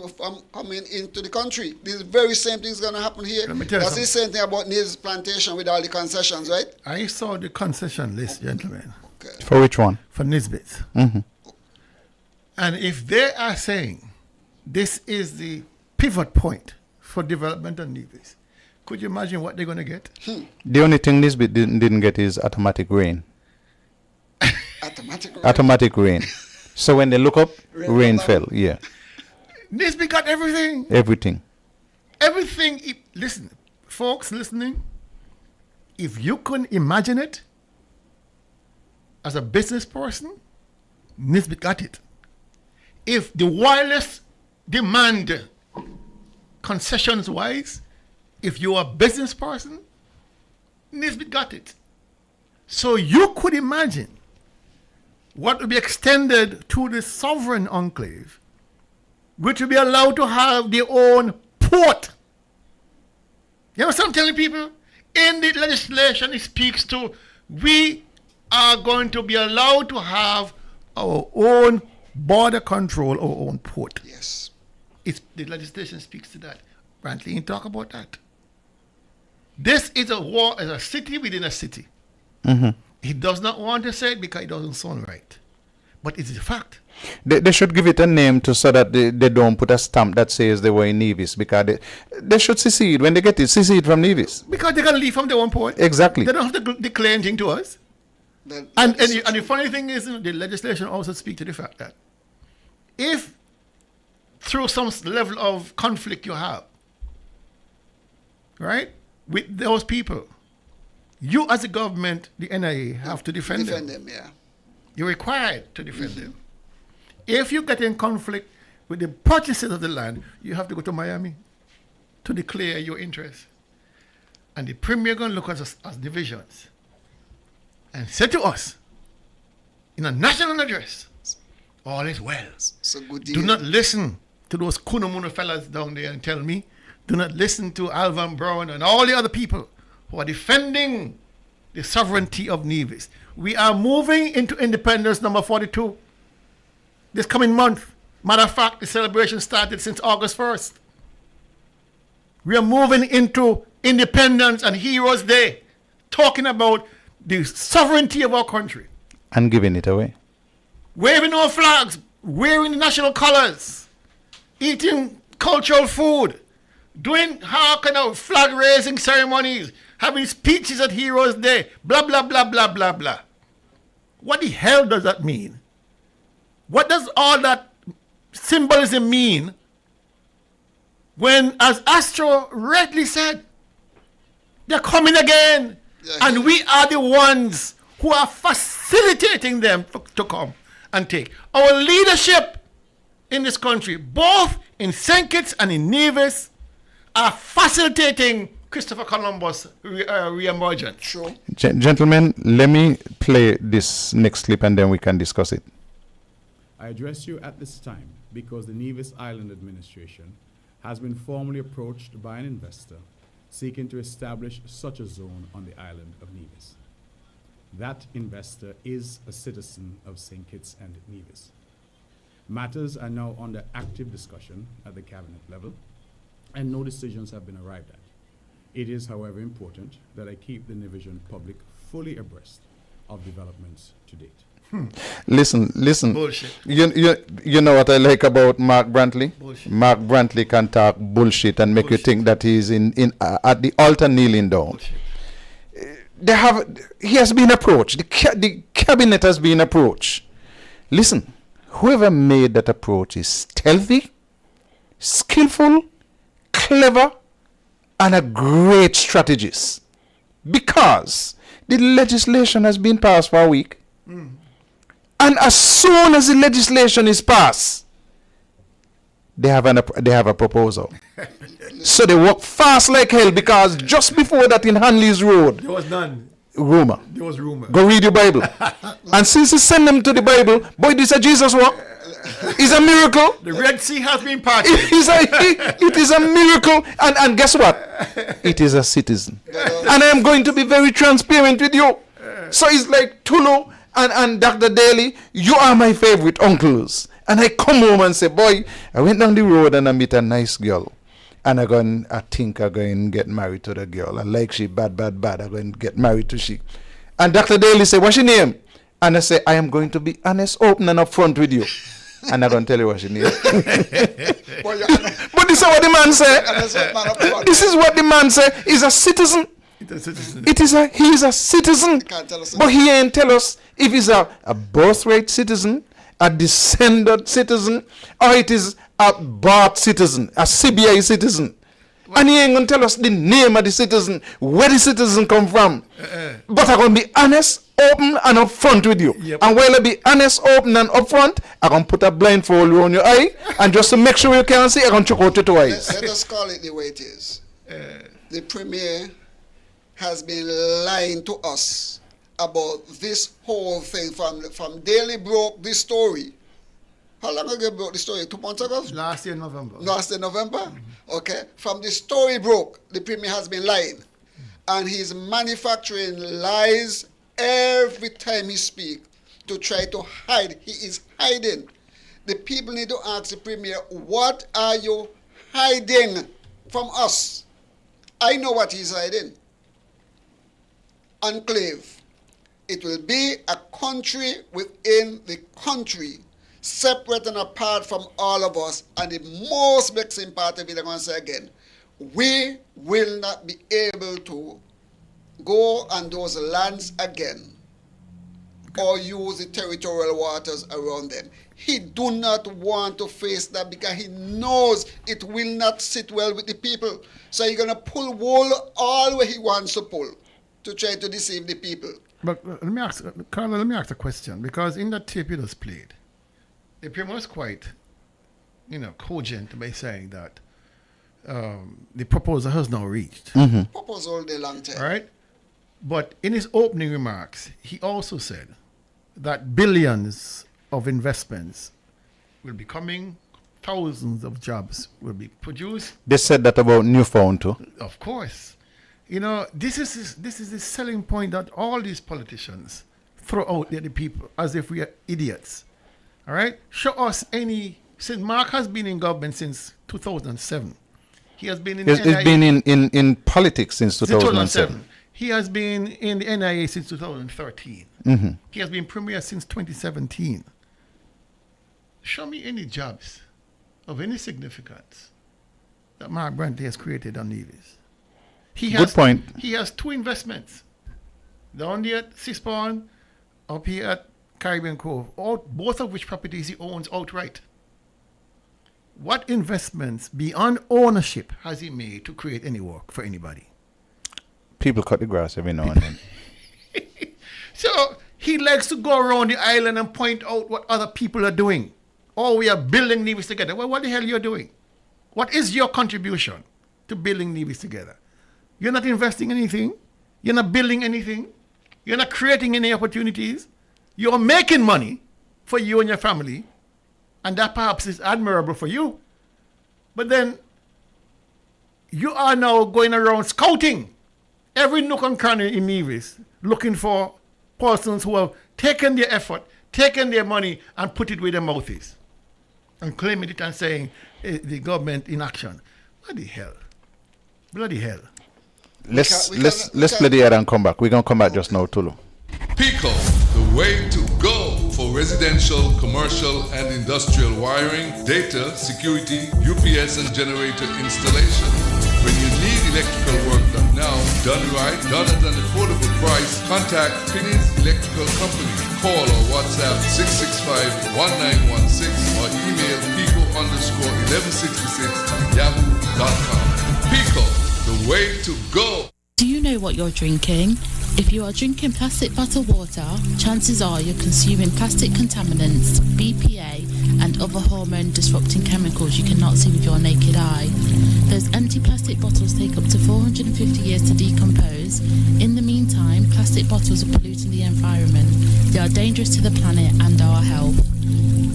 coming into the country. This very same thing is going to happen here. That's the same thing about Nevis plantation with all the concessions, right? I saw the concession list, gentlemen. Okay. For which one? For Nisbet. Mm-hmm. And if they are saying this is the pivot point for development of Nevis, could you imagine what they're going to get? The only thing Nisbet didn't get is automatic rain. Automatic rain. So when they look up, rain fell. Yeah. Nisbet got everything. Everything. Everything. Listen, folks listening, if you couldn't imagine it as a business person, Nisbet got it. If the wireless demand concessions wise, if you're a business person, Nisbet got it. So you could imagine what would be extended to the sovereign enclave, which will be allowed to have their own port. You know what I'm telling people? In the legislation, it speaks to we are going to be allowed to have our own border control, our own port. Yes. The legislation speaks to that. Brantley didn't talk about that. This is a war as a city within a city. Mm-hmm. He does not want to say it because it doesn't sound right. But it's a fact. They should give it a name so that they don't put a stamp that says they were in Nevis, because they should secede when they get it, secede from Nevis. Because they can leave from their own port. Exactly. They don't have to declare anything to us. And the funny thing is, the legislation also speaks to the fact that if through some level of conflict you have, right, with those people, you as a government, the NIA, have to defend them. Yeah. You're required to defend them. If you get in conflict with the purchasers of the land, you have to go to Miami to declare your interest. And the premier going to look at us as divisions and say to us in a national address, all is well. It's a good deal. Do not listen to those Kunamuna fellas down there and tell me. Do not listen to Alvan Brown and all the other people who are defending the sovereignty of Nevis. We are moving into independence number 42 this coming month. Matter of fact, the celebration started since August 1st. We are moving into Independence and Heroes Day, talking about the sovereignty of our country. And giving it away. Waving our flags, wearing the national colors, eating cultural food, doing how kind of flag raising ceremonies, having speeches at Heroes Day, blah, blah, blah, blah, blah, blah. What the hell does that mean? What does all that symbolism mean when, as Astro rightly said, they're coming again, and we are the ones who are facilitating them to come and take. Our leadership in this country, both in St. Kitts and in Nevis, are facilitating Christopher Columbus' re-emergence. Sure. Gentlemen, let me play this next clip and then we can discuss it. I address you at this time because the Nevis Island Administration has been formally approached by an investor seeking to establish such a zone on the island of Nevis. That investor is a citizen of St. Kitts and Nevis. Matters are now under active discussion at the cabinet level, and no decisions have been arrived at. It is, however, important that I keep the Nevisian public fully abreast of developments to date. Listen. Bullshit. You know what I like about Mark Brantley? Bullshit. Mark Brantley can talk bullshit and make you think that he's in at the altar kneeling down. He has been approached. The cabinet has been approached. Listen, whoever made that approach is stealthy, skillful, clever, and a great strategist, because the legislation has been passed for a week. And as soon as the legislation is passed, they have a proposal. So they work fast like hell, because just before that in Hanley's Road, there was none. rumor. There was rumor. Go read your Bible. And since he sent them to the Bible, boy, this is Jesus work. It's a miracle. The Red Sea has been parted. It is a miracle. And guess what? It is a citizen. And I am going to be very transparent with you. So it's like Tulu and Dr. Daly, you are my favorite uncles. And I come home and say, boy, I went down the road and I met a nice girl. And I think I'm going to get married to the girl. And like she bad. I'm going to get married to she. And Dr. Daly said, what's your name? And I say, I am going to be honest, open and upfront with you. And I'm going to tell you what's your name. But this is what the man said. This is what the man said. He's a citizen. He is a citizen. But he ain't tell us if he's a birthright citizen, a descendant citizen, or it is a birth citizen, a CBI citizen. And he ain't going to tell us the name of the citizen, where the citizen come from. But I'm going to be honest, open, and upfront with you. Yep. And while I be honest, open, and upfront, I'm going to put a blindfold on your eye, and just to make sure you can't see, I'm going to check out your two eyes. Let us call it the way it is. The Premier has been lying to us about this whole thing from Daily broke this story. How long ago broke the story? 2 months ago? Last year November. Mm-hmm. Okay. From the story broke, the Premier has been lying. And he's manufacturing lies every time he speaks to try to hide. He is hiding. The people need to ask the Premier, what are you hiding from us? I know what he's hiding. Enclave. It will be a country within the country, separate and apart from all of us. And the most vexing part of it, I'm going to say again, we will not be able to go on those lands again or use the territorial waters around them. He do not want to face that because he knows it will not sit well with the people. So he's going to pull wool all where he wants to pull to try to deceive the people. But let me ask a question, because in that tape you just played, the Premier was quite, cogent by saying that the proposal has now reached. Mm-hmm. Proposal the long time. All right? But in his opening remarks, he also said that billions of investments will be coming, thousands of jobs will be produced. They said that about Newfound too. Of course. This is the selling point that all these politicians throw out there to the people as if we are idiots. All right? Show us since Mark has been in government since 2007. He has been in He's been in politics since 2007. He has been in the NIA since 2013. Mm-hmm. He has been Premier since 2017. Show me any jobs of any significance that Mark Brantley has created on Nevis. Good point. He has 2 investments. Down there at Sispawn, up here at Caribbean Cove, both of which properties he owns outright. What investments beyond ownership has he made to create any work for anybody? People cut the grass every now and then. So he likes to go around the island and point out what other people are doing. Oh, we are building Nevis together. Well, what the hell are you doing? What is your contribution to building Nevis together? You're not investing anything. You're not building anything. You're not creating any opportunities. You're making money for you and your family. And that perhaps is admirable for you. But then you are now going around scouting every nook and cranny in Nevis, looking for persons who have taken their effort, taken their money, and put it where their mouth is. And claiming it and saying, the government in action. What the hell? Bloody hell. Let's play the ad and come back. We're going to come back just now, Tulu. Pico, the way to go for residential, commercial, and industrial wiring, data, security, UPS, and generator installation. When you need electrical work done now, done right, done at an affordable price, contact Finney's Electrical Company. Call or WhatsApp 665-1916 or email pico_1166@yahoo.com. Pico, the way to go. Do you know what you're drinking? If you are drinking plastic bottled water, chances are you're consuming plastic contaminants, BPA, and other hormone disrupting chemicals you cannot see with your naked eye. Those empty plastic bottles take up to 450 years to decompose. In the meantime, plastic bottles are polluting the environment. They are dangerous to the planet and our health.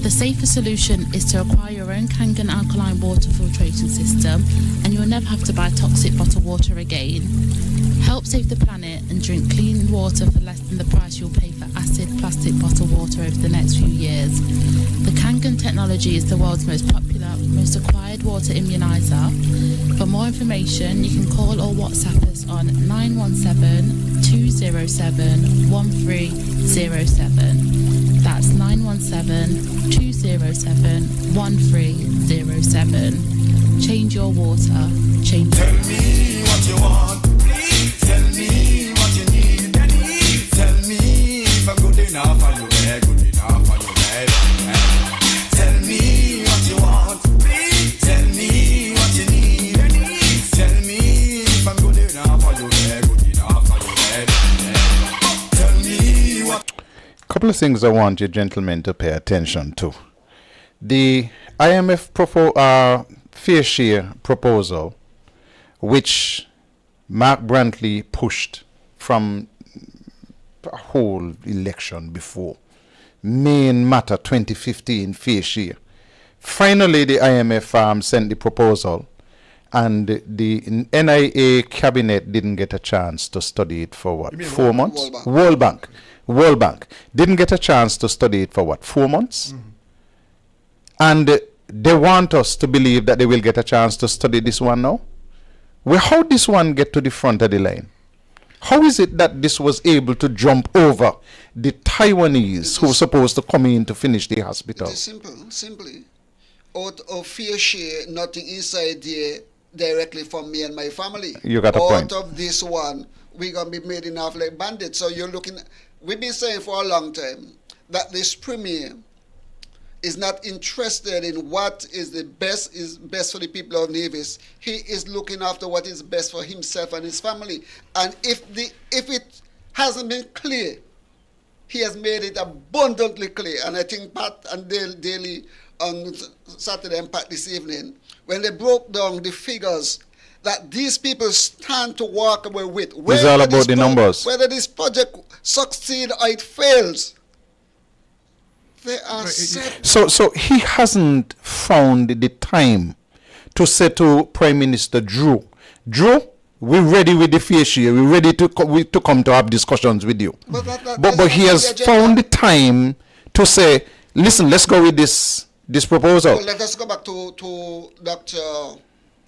The safer solution is to acquire your own Kangen alkaline water filtration system, and you'll never have to buy toxic bottled water again. Help save the planet and drink clean water for less than the price you'll pay for acid plastic bottled water over the next few years. The Kangen technology is the world's most popular, most acquired water immunizer. For more information, you can call or WhatsApp us on 917-207-1307. That's 917-207-1307. Change your water. Change. Tell me what you want, please. Tell me what you need. Tell me if I'm good enough for you, good enough for you, Tell me what you want, please. Tell me what you need. Tell me if I'm good enough for you, good enough for you, Tell me what. Couple of things I want you gentlemen to pay attention to. The IMF fair share proposal, which Mark Brantley pushed from a whole election before, main matter 2015 fair share. Finally, the IMF sent the proposal, and the NIA cabinet didn't get a chance to study it for what, 4 months? World Bank didn't get a chance to study it for what, 4 months? And they want us to believe that they will get a chance to study this one now. Well, how this one get to the front of the line? How is it that this was able to jump over the Taiwanese who were supposed to come in to finish the hospital? It is simply. Out of fair share, nothing inside there directly from me and my family. You got a point. Out of this one, we're going to be made enough like bandits. So you're looking, we've been saying for a long time that this premier is not interested in what is best for the people of Nevis. He is looking after what is best for himself and his family. And if it hasn't been clear, he has made it abundantly clear. And I think Pat and Daly on Saturday and Pat this evening, when they broke down the figures that these people stand to walk away with. It's all about the numbers. Whether this project succeeds or it fails, they are set. So he hasn't found the time to say to Prime Minister Drew, we're ready with the fair share. We're ready to come to have discussions with you. But he has found the time to say, listen, let's go with this proposal. Well, let us go back to Dr.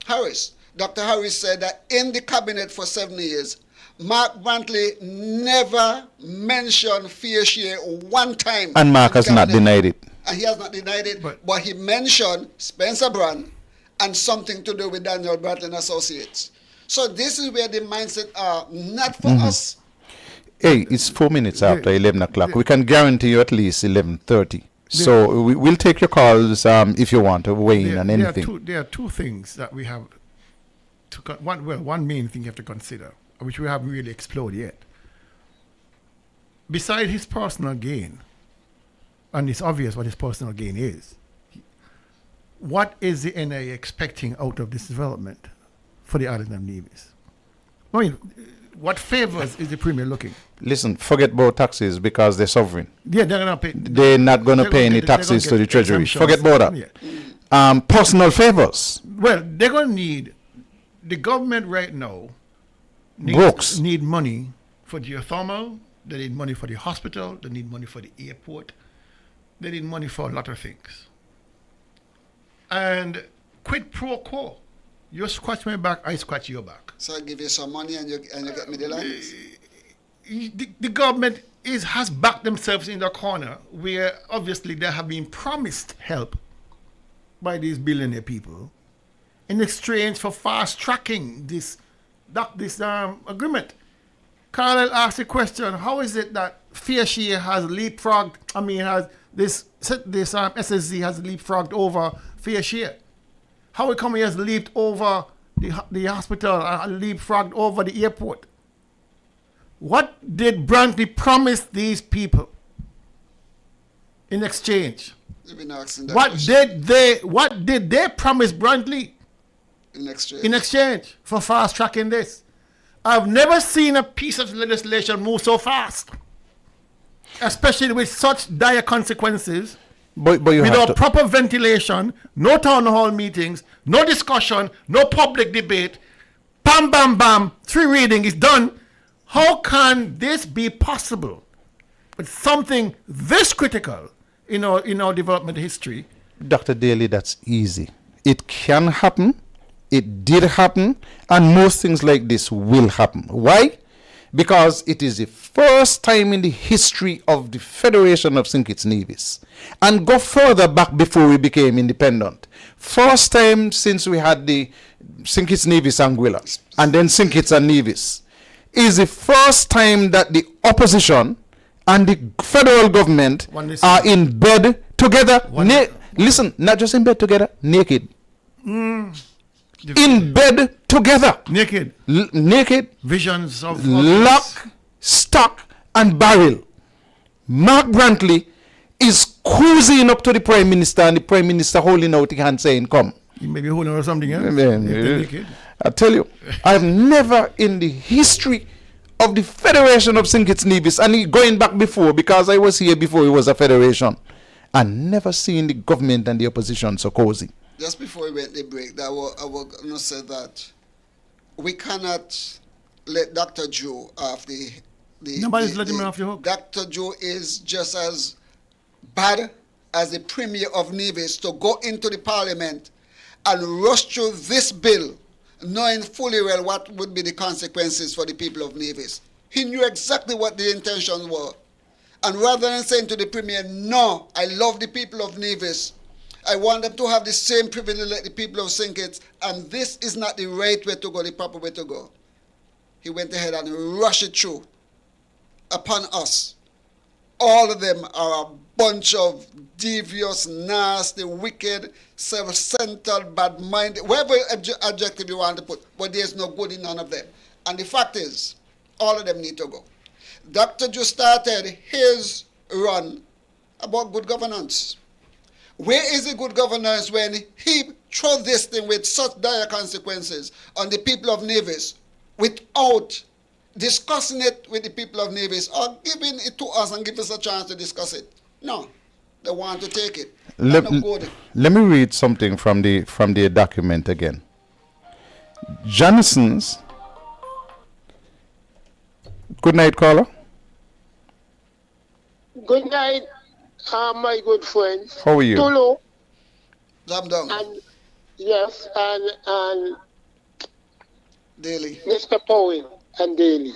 Harris. Dr. Harris said that in the cabinet for 7 years, Mark Brantley never mentioned fair share one time. And Mark has not denied it. And he has not denied it, but he mentioned Spencer Brand and something to do with Daniel Brantley and Associates. So this is where the mindset are, not for us. Hey, it's 4 minutes after 11 o'clock. We can guarantee you at least 11:30. So we'll take your calls if you want to weigh in on anything. There are two things that we have to one main thing you have to consider, which we haven't really explored yet. Beside his personal gain, and it's obvious what his personal gain is, what is the NIA expecting out of this development for the island of Nevis? I mean, what favors is the Premier looking? Listen, forget about taxes because they're sovereign. Yeah, they're going to pay. They're not going to pay any taxes to the Treasury. Forget about that. Yeah. Personal favors. Well, they're going to need, the government right now need money for geothermal, they need money for the hospital, they need money for the airport, they need money for a lot of things. And quid pro quo. You scratch my back, I scratch your back. So I give you some money and you get me the lands? The government has backed themselves in the corner where obviously they have been promised help by these billionaire people in exchange for fast tracking this agreement. Carlisle asked the question, how is it that fair share has leapfrogged, this SSZ has leapfrogged over fair share? How it come he has leaped over the hospital and leapfrogged over the airport? What did Brantley promise these people in exchange? They've been asking that What question. did they promise Brantley In exchange. in exchange for fast tracking this? I've never seen a piece of legislation move so fast, especially with such dire consequences. But you have without to, proper ventilation, no town hall meetings, no discussion, no public debate. Bam, bam, bam. 3 reading is done. How can this be possible with something this critical in our development history? Dr. Daly, that's easy. It can happen. It did happen. And most things like this will happen. Why? Because it is the first time in the history of the Federation of St. Kitts Nevis, and go further back before we became independent. First time since we had the St. Kitts Nevis Anguilla, and then St. Kitts and Nevis, is the first time that the opposition and the federal government are in bed together. Listen, not just in bed together, naked. In bed together. Naked. Naked. Visions of lock, stock, and barrel. Mark Brantley is cruising up to the Prime Minister, and the Prime Minister holding out his hand saying, come. He may be holding out something else. I tell you, I've never in the history of the Federation of St. Kitts Nevis, and going back before, because I was here before it was a federation, and never seen the government and the opposition so cozy. Just before we went the break, I was going to say that we cannot let Dr. Joe off the Nobody's letting me off your hook. Dr. Joe is just as bad as the Premier of Nevis to go into the Parliament and rush through this bill, knowing fully well what would be the consequences for the people of Nevis. He knew exactly what the intentions were. And rather than saying to the Premier, no, I love the people of Nevis, I want them to have the same privilege like the people of St. Kitts, and this is not the right way to go, the proper way to go. He went ahead and rushed it through upon us. All of them are a bunch of devious, nasty, wicked, self-centered, bad-minded, whatever adjective you want to put, but there's no good in none of them. And the fact is, all of them need to go. Dr. Ju started his run about good governance. Where is the good governance when he threw this thing with such dire consequences on the people of Nevis without discussing it with the people of Nevis or giving it to us and give us a chance to discuss it? No, they want to take it. Let me read something from the document again. Johnson's. Good night, caller. Good night, my good friends. How are you? Tulu. Zamdong. And yes, and Daly. Mr. Powell and Daly.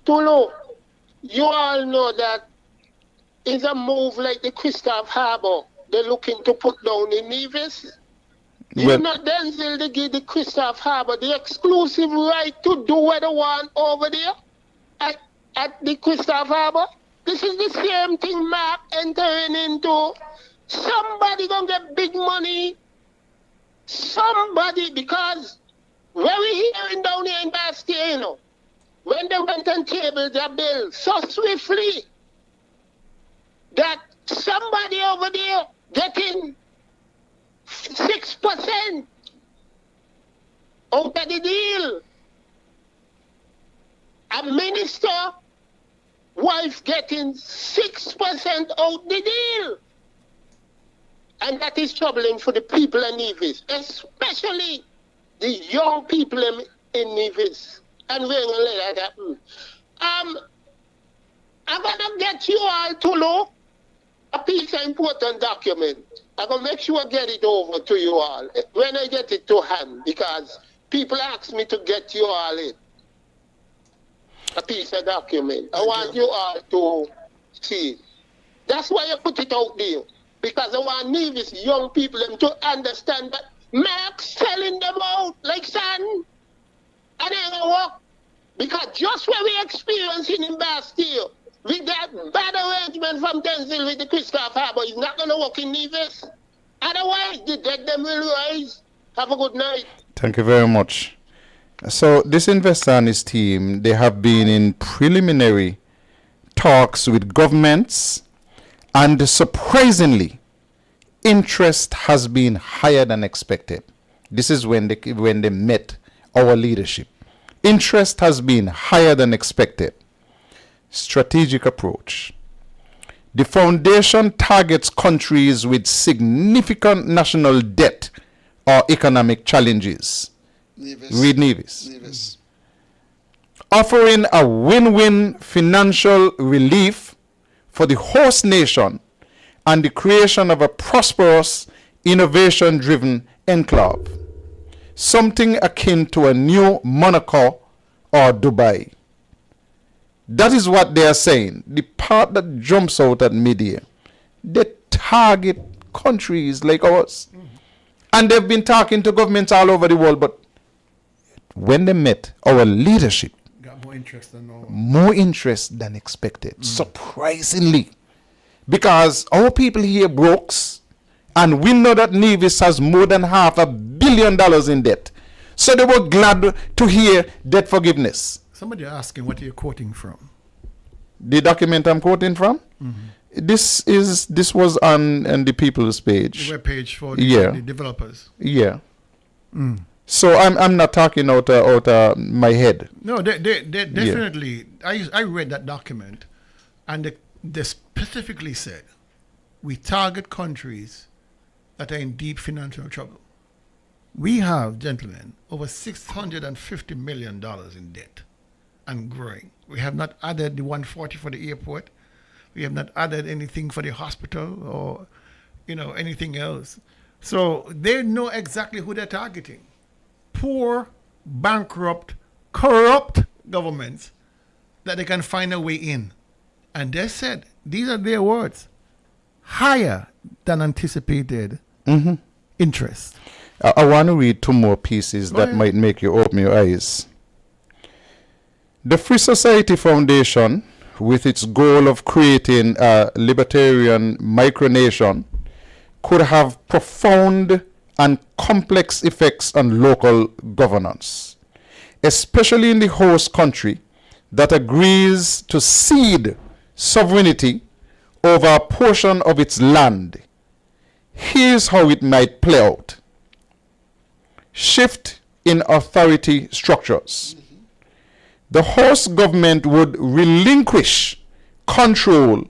Tulu, you all know that it's a move like the Christoph Harbour they're looking to put down in Nevis. You know, Denzel, they give the Christoph Harbour the exclusive right to do what they want over there at the Christoph Harbour. This is the same thing Mark entering into. Somebody gonna get big money. Somebody, because when we hearing down here in Bastille, you know, when they went and tabled their bill so swiftly that somebody over there getting 6% out of the deal. A minister wife getting 6% out the deal. And that is troubling for the people in Nevis, especially the young people in Nevis. And we're going to let that happen. I'm going to get you all to know a piece of important document. I'm going to make sure I get it over to you all when I get it to hand, because people ask me to get you all in a piece of document. I want you all to see it. That's why I put it out there, because I want Nevis young people to understand that Mark's selling them out like sun, and they ain't going to work. Because just what we experiencing in Bastille, with that bad arrangement from Denzel with the Christoph Harbour, is not going to work in Nevis. Otherwise, the dead them will rise. Have a good night. Thank you very much. So this investor and his team, they have been in preliminary talks with governments, and surprisingly, interest has been higher than expected. This is when they met our leadership. Interest has been higher than expected. Strategic approach. The foundation targets countries with significant national debt or economic challenges. Nevis. Read Nevis. Nevis. Offering a win-win financial relief for the host nation and the creation of a prosperous, innovation-driven enclave. Something akin to a new Monaco or Dubai. That is what they are saying. The part that jumps out at media, they target countries like ours. And they've been talking to governments all over the world, but when they met our leadership, got more interest than normal. more interest than expected, surprisingly. Because our people here brokes, and we know that Nevis has more than $500 million in debt. So they were glad to hear debt forgiveness. Somebody asking what you're quoting from. The document I'm quoting from? This was on the People's page. The web page for the developers. Yeah. So I'm not talking out my head. No, they definitely. I read that document, and they specifically said we target countries that are in deep financial trouble. We have, gentlemen, over $650 million in debt and growing. We have not added the 140 for the airport. We have not added anything for the hospital or, anything else. So they know exactly who they're targeting. Poor, bankrupt, corrupt governments that they can find a way in. And they said, these are their words, higher than anticipated interest. I want to read two more pieces that might make you open your eyes. The Free Society Foundation, with its goal of creating a libertarian micronation, could have profound and complex effects on local governance, especially in the host country that agrees to cede sovereignty over a portion of its land. Here's how it might play out. Shift in authority structures. The host government would relinquish control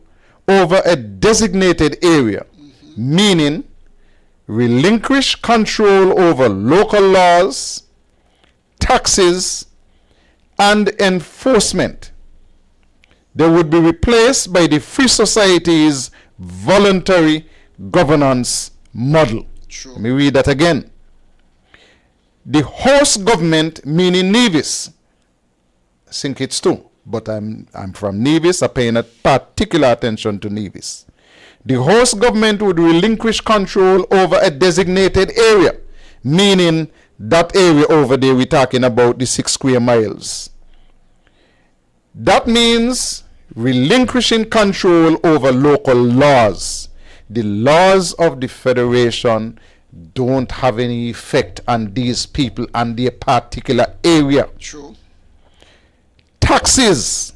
over a designated area, meaning relinquish control over local laws, taxes, and enforcement. They would be replaced by the Free Society's voluntary governance model. True. Let me read that again. The host government, meaning Nevis, I think it's two, but I'm from Nevis, I'm paying a particular attention to Nevis. The host government would relinquish control over a designated area, meaning that area over there we're talking about the 6 square miles. That means relinquishing control over local laws. The laws of the Federation don't have any effect on these people and their particular area. True. Taxes,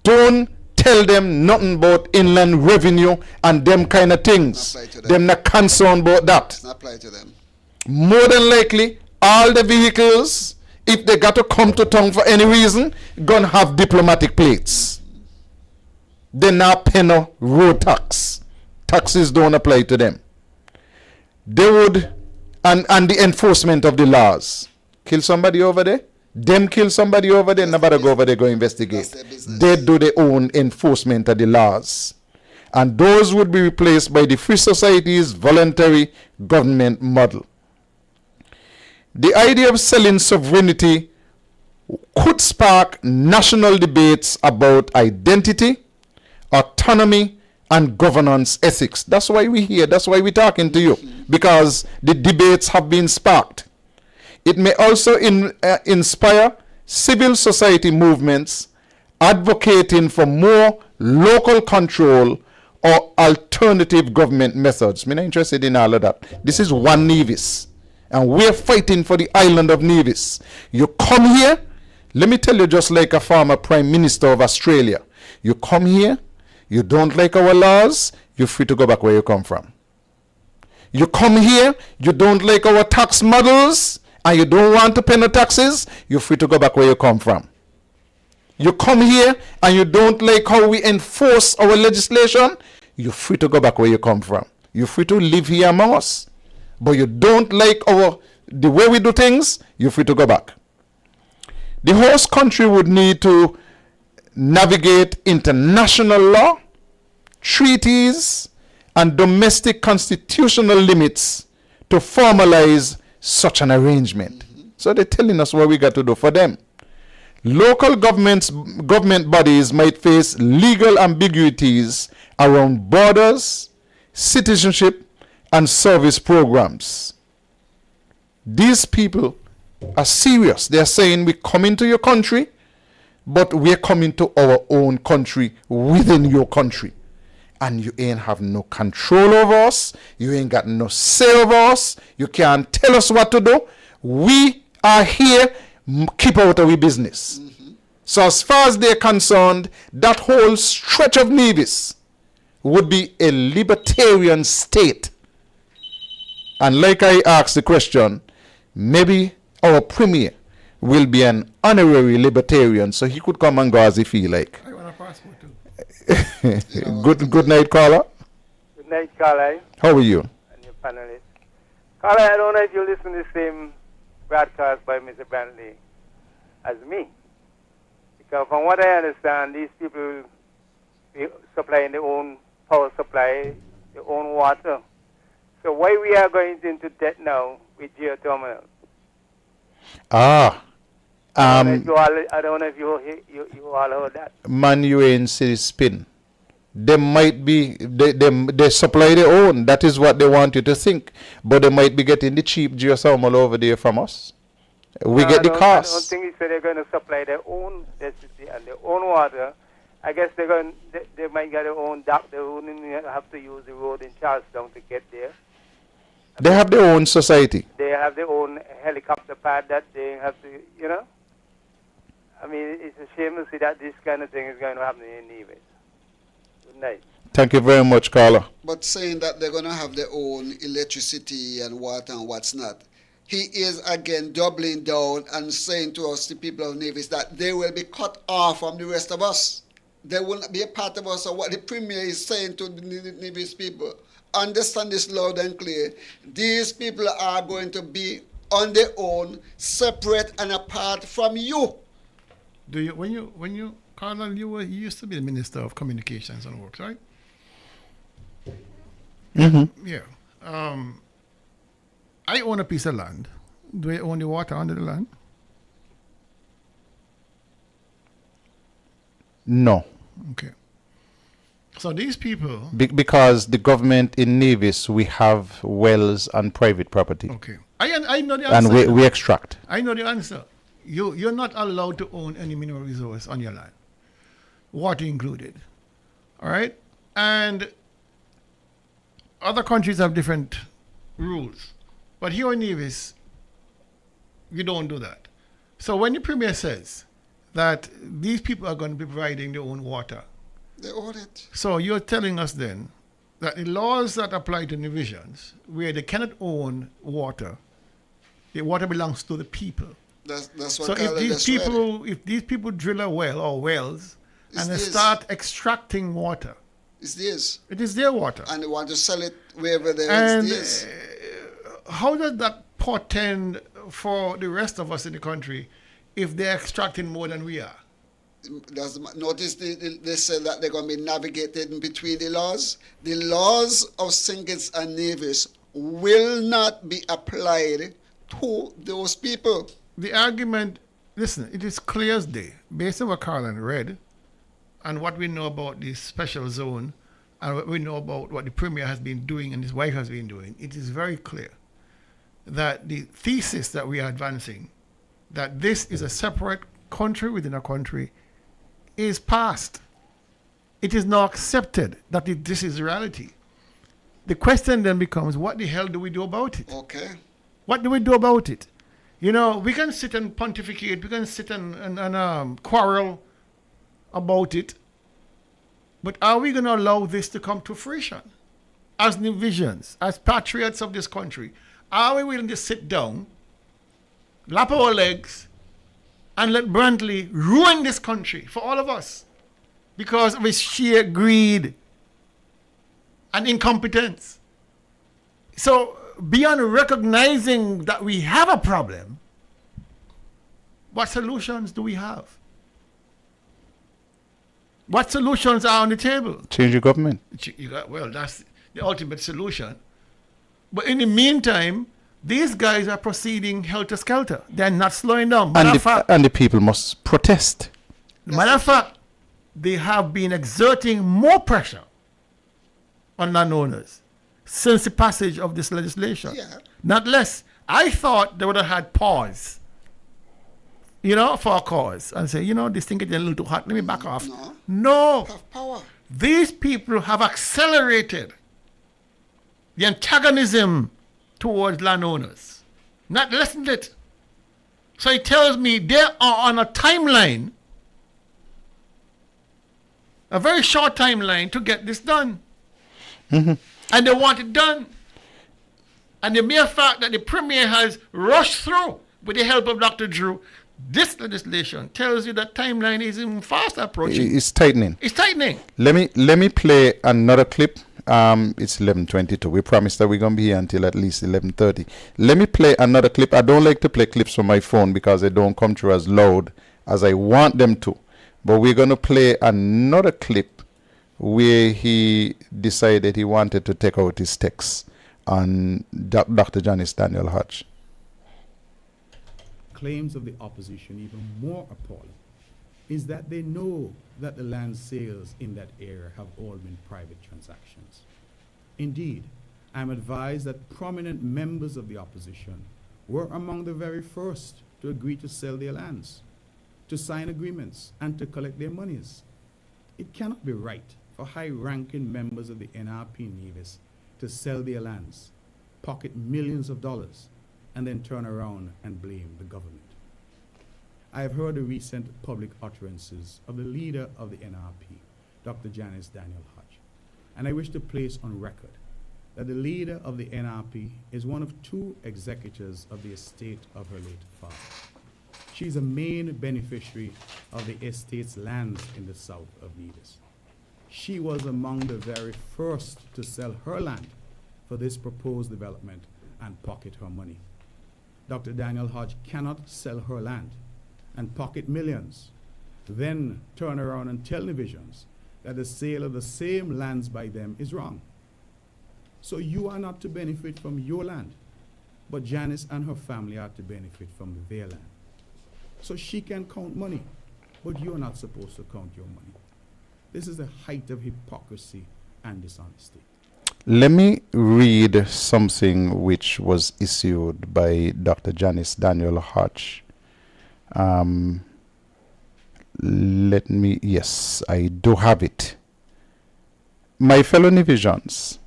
don't tell them nothing about inland revenue and them kind of things. Them not concerned about that. It's not apply to them. More than likely, all the vehicles, if they got to come to town for any reason, gonna have diplomatic plates. They not pay no road tax. Taxes don't apply to them. They would, and the enforcement of the laws. Kill somebody over there? Them kill somebody over there, nobody go over there, go investigate. They do their own enforcement of the laws. And those would be replaced by the Free Society's voluntary government model. The idea of selling sovereignty could spark national debates about identity, autonomy, and governance ethics. That's why we're here. That's why we're talking to you. Because the debates have been sparked. It may also inspire civil society movements advocating for more local control or alternative government methods. I'm not interested in all of that. This is one Nevis. And we're fighting for the island of Nevis. You come here, let me tell you, just like a former Prime Minister of Australia, you come here, you don't like our laws, you're free to go back where you come from. You come here, you don't like our tax models, and you don't want to pay no taxes, you're free to go back where you come from. You come here, and you don't like how we enforce our legislation, you're free to go back where you come from. You're free to live here among us. But you don't like the way we do things, you're free to go back. The host country would need to navigate international law, treaties, and domestic constitutional limits to formalize such an arrangement. So they're telling us what we got to do for them. Local government bodies might face legal ambiguities around borders, citizenship, and service programs. These people are serious. They're saying we come into your country, but we're coming to our own country within your country. And you ain't have no control over us. You ain't got no say over us. You can't tell us what to do. We are here, keep out of our business. So as far as they're concerned, that whole stretch of Nevis would be a libertarian state. And like I asked the question, maybe our premier will be an honorary libertarian, so he could come and go as he feel like. I want a passport too. Good night, Carla. Good night, Carla. How are you? And your panelists. Carla, I don't know if you listen to the same broadcast by Mr. Brantley as me. Because from what I understand, these people supplying their own power supply, their own water. So why we are going into debt now with Geothermal? I don't know if you all heard that. Man, you ain't see the spin. They might be, they supply their own. That is what they want you to think. But they might be getting the cheap geothermal over there from us. We get the cost. I don't think he said they're going to supply their own electricity and their own water. I guess they might get their own dock. They wouldn't have to use the road in Charlestown to get there. They have their own society. They have their own helicopter pad that they have to, you know. I mean, it's a shame to see that this kind of thing is going to happen in Nevis. Good night. Thank you very much, Carla. But saying that they're going to have their own electricity and water and what's not, he is again doubling down and saying to us, the people of Nevis, that they will be cut off from the rest of us. They will not be a part of us. So what the Premier is saying to the Nevis people, understand this loud and clear. These people are going to be on their own, separate and apart from you. Do you when you Colonel, you used to be the Minister of Communications and Works, right? Mm-hmm. Yeah. I own a piece of land. Do I own the water under the land? No. Okay. So these people... because the government in Nevis, we have wells and private property. Okay. I know the answer. And we extract. I know the answer. You're not allowed to own any mineral resource on your land. Water included. All right? And other countries have different rules. But here in Nevis, you don't do that. So when the Premier says that these people are going to be providing their own water, they own it. So you're telling us then that the laws that apply to divisions, where they cannot own water, the water belongs to the people. That's what. So if these people drill a well or wells and they start extracting water, it's theirs. It is their water, and they want to sell it wherever they and it's theirs. How does that portend for the rest of us in the country if they're extracting more than we are? Notice they said that they're going to be navigated between the laws. The laws of St. Kitts and Nevis will not be applied to those people. The argument, listen, it is clear as day, based on what Carlin read, and what we know about the special zone, and what we know about what the Premier has been doing and his wife has been doing, it is very clear that the thesis that we are advancing, that this is a separate country within a country, is past. It is now accepted that this is reality. The question then becomes, what the hell do we do about it? Okay. What do we do about it? You know, we can sit and pontificate, we can sit and quarrel about it, but are we going to allow this to come to fruition? As Nevisians, as patriots of this country, are we willing to sit down, lap our legs, and let Brantley ruin this country for all of us because of his sheer greed and incompetence? So, beyond recognizing that we have a problem, what solutions do we have? What solutions are on the table? Change your government. Well, that's the ultimate solution. But in the meantime, these guys are proceeding helter-skelter. They're not slowing down. And the people must protest. Matter of fact, they have been exerting more pressure on landowners since the passage of this legislation. Yeah. Not less. I thought they would have had pause, you know, for a cause and say, you know, this thing getting a little too hot. Let me back off. No. Have power. These people have accelerated the antagonism towards landowners, not lessened it. So it tells me they are on a timeline, a very short timeline to get this done. Mm-hmm. And they want it done. And the mere fact that the Premier has rushed through with the help of Dr. Drew this legislation tells you that timeline is even fast approaching. It's tightening. It's tightening. Let me play another clip. It's 11:22. We promised that we're going to be here until at least 11:30. Let me play another clip. I don't like to play clips from my phone because they don't come through as loud as I want them to. But we're going to play another clip where he decided he wanted to take out his text on Dr. Janice Daniel-Hodge. Claims of the opposition, even more appalling, is that they know that the land sales in that area have all been private transactions. Indeed, I'm advised that prominent members of the opposition were among the very first to agree to sell their lands, to sign agreements, and to collect their monies. It cannot be right for high-ranking members of the NRP Nevis to sell their lands, pocket millions of dollars, and then turn around and blame the government. I have heard the recent public utterances of the leader of the NRP, Dr. Janice Daniel-Hodge, and I wish to place on record that the leader of the NRP is one of two executors of the estate of her late father. She is a main beneficiary of the estate's lands in the south of Nevis. She was among the very first to sell her land for this proposed development and pocket her money. Dr. Daniel-Hodge cannot sell her land and pocket millions, then turn around and tell Nevisians that the sale of the same lands by them is wrong. So you are not to benefit from your land, but Janice and her family are to benefit from their land. So she can count money, but you're not supposed to count your money. This is the height of hypocrisy and dishonesty. Let me read something which was issued by Dr. Janice Daniel-Hodge. Yes, I do have it. My fellow Nevisians,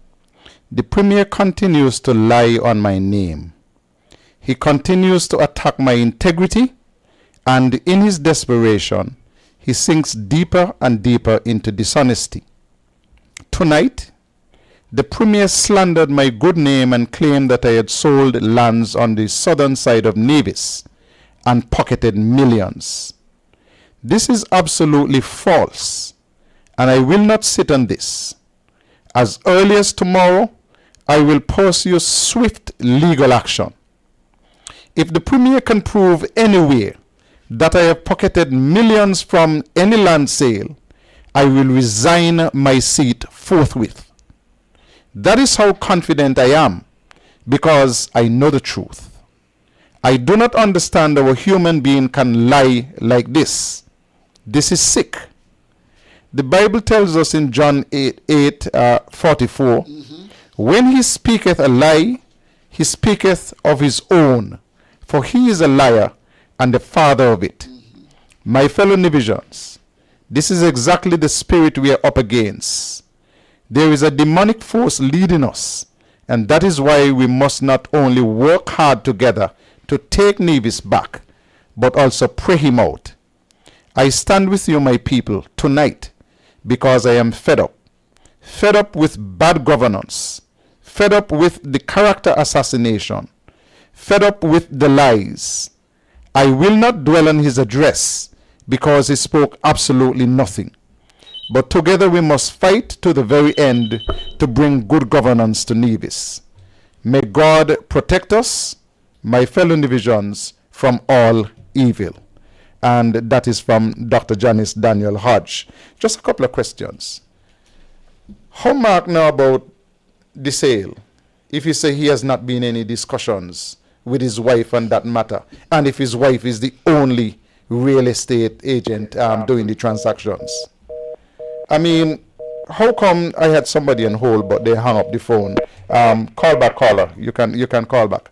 the Premier continues to lie on my name. He continues to attack my integrity, and in his desperation, he sinks deeper and deeper into dishonesty. Tonight, the Premier slandered my good name and claimed that I had sold lands on the southern side of Nevis and pocketed millions. This is absolutely false, and I will not sit on this. As early as tomorrow, I will pursue swift legal action. If the Premier can prove anywhere that I have pocketed millions from any land sale, I will resign my seat forthwith. That is how confident I am, because I know the truth. I do not understand how a human being can lie like this. This is sick. The Bible tells us in John 8:44, when he speaketh a lie, he speaketh of his own, for he is a liar and the father of it. My fellow Nevisians, this is exactly the spirit we are up against. There is a demonic force leading us, And that is why we must not only work hard together to take Nevis back, but also pray him out. I stand with you, my people, tonight because I am fed up. Fed up with bad governance. Fed up with the character assassination. Fed up with the lies. I will not dwell on his address because he spoke absolutely nothing. But together we must fight to the very end to bring good governance to Nevis. May God protect us, my fellow Nevisians, from all evil. And that is from Dr. Janice Daniel-Hodge. Just a couple of questions. How Mark know about the sale? If you say he has not been any discussions with his wife on that matter, and if his wife is the only real estate agent doing the transactions. I mean, how come I had somebody on hold but they hung up the phone? Call back, caller. You can call back.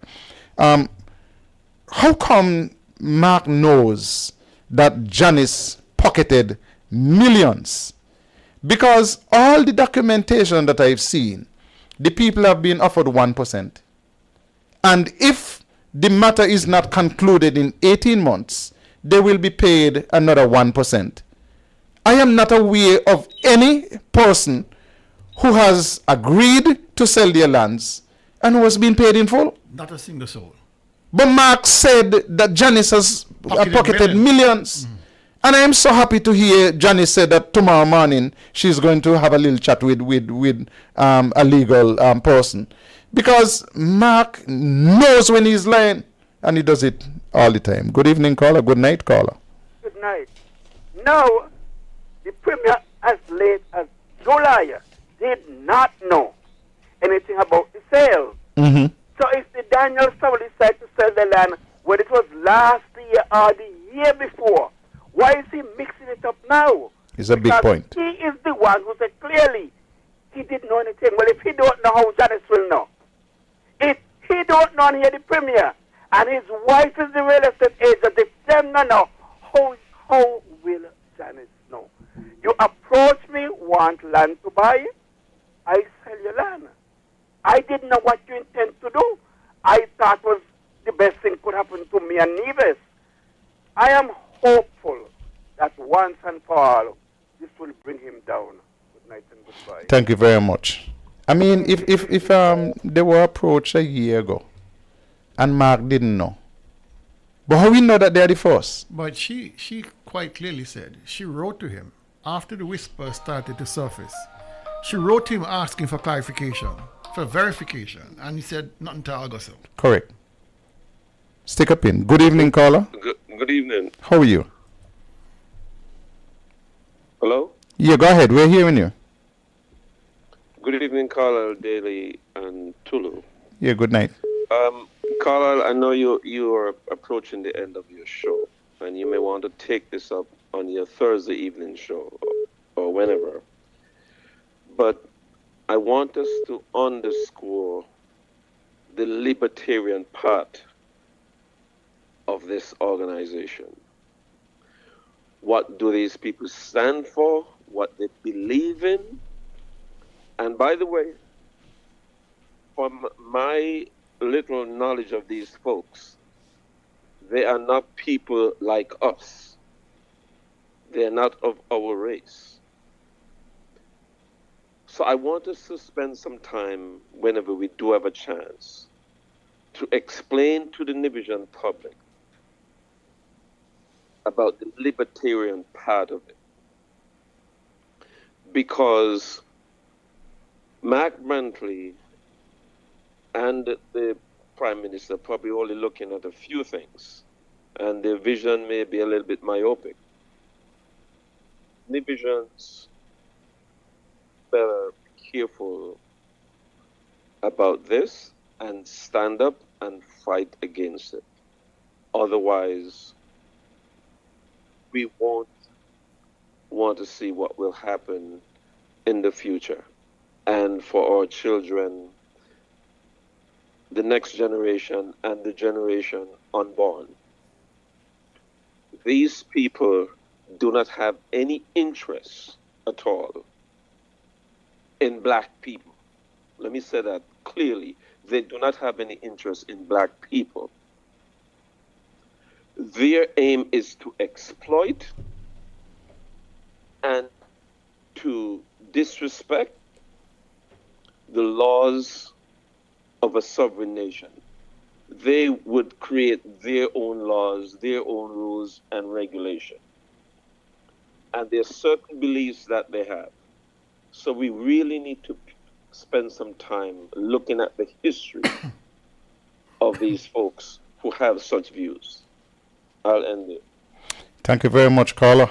How come Mark knows that Janice pocketed millions? Because all the documentation that I've seen, the people have been offered 1%. And if the matter is not concluded in 18 months, they will be paid another 1%. I am not aware of any person who has agreed to sell their lands and who has been paid in full. Not a single soul. But Mark said that Janice has pocketed millions. And I am so happy to hear Janice say that tomorrow morning she's going to have a little chat with a legal person. Because Mark knows when he's lying, and he does it all the time. Good evening, caller. Good night, caller. Good night. Now, the Premier, as late as July, did not know anything about the sale. Mm-hmm. So if the Daniel family decided to sell the land, whether it was last year or the year before, why is he mixing it up now? It's a big point. He is the one who said clearly he didn't know anything. Well, if he don't know, how Janice will know? If he don't know, and he the Premier, and his wife is the real estate agent, if them don't know, how will Janice know? You approach me, want land to buy, I sell your land. I didn't know what you intend to do. I thought was the best thing could happen to me and Nevis. I am hopeful that once and for all, this will bring him down. Good night and goodbye. Thank you very much. I mean, if they were approached a year ago, and Mark didn't know, but how we know that they're the first? But she quite clearly said, she wrote to him after the whisper started to surface. She wrote to him asking for clarification, for verification, and he said nothing to August. Correct. Stick a pin. Good evening, caller. Good evening. How are you? Hello? Yeah, go ahead. We're hearing you. Good evening, Carlisle, Daly, and Tulu. Yeah, good night. Carlisle, I know you are approaching the end of your show, and you may want to take this up on your Thursday evening show or whenever. But I want us to underscore the libertarian part of this organization. What do these people stand for? What they believe in? And by the way, from my little knowledge of these folks, they are not people like us. They are not of our race. So I want us to spend some time, whenever we do have a chance, to explain to the Nevisian public about the libertarian part of it. Because Mark Brantley and the Prime Minister probably only looking at a few things, and their vision may be a little bit myopic. Nevisians better be careful about this and stand up and fight against it. Otherwise, we won't want to see what will happen in the future. And for our children, the next generation and the generation unborn. These people do not have any interest at all in black people. Let me say that clearly they do not have any interest in black people. Their aim is to exploit and to disrespect the laws of a sovereign nation. They would create their own laws, their own rules and regulation. And there are certain beliefs that they have. So we really need to spend some time looking at the history of these folks who have such views. I'll end it. Thank you very much, Carla.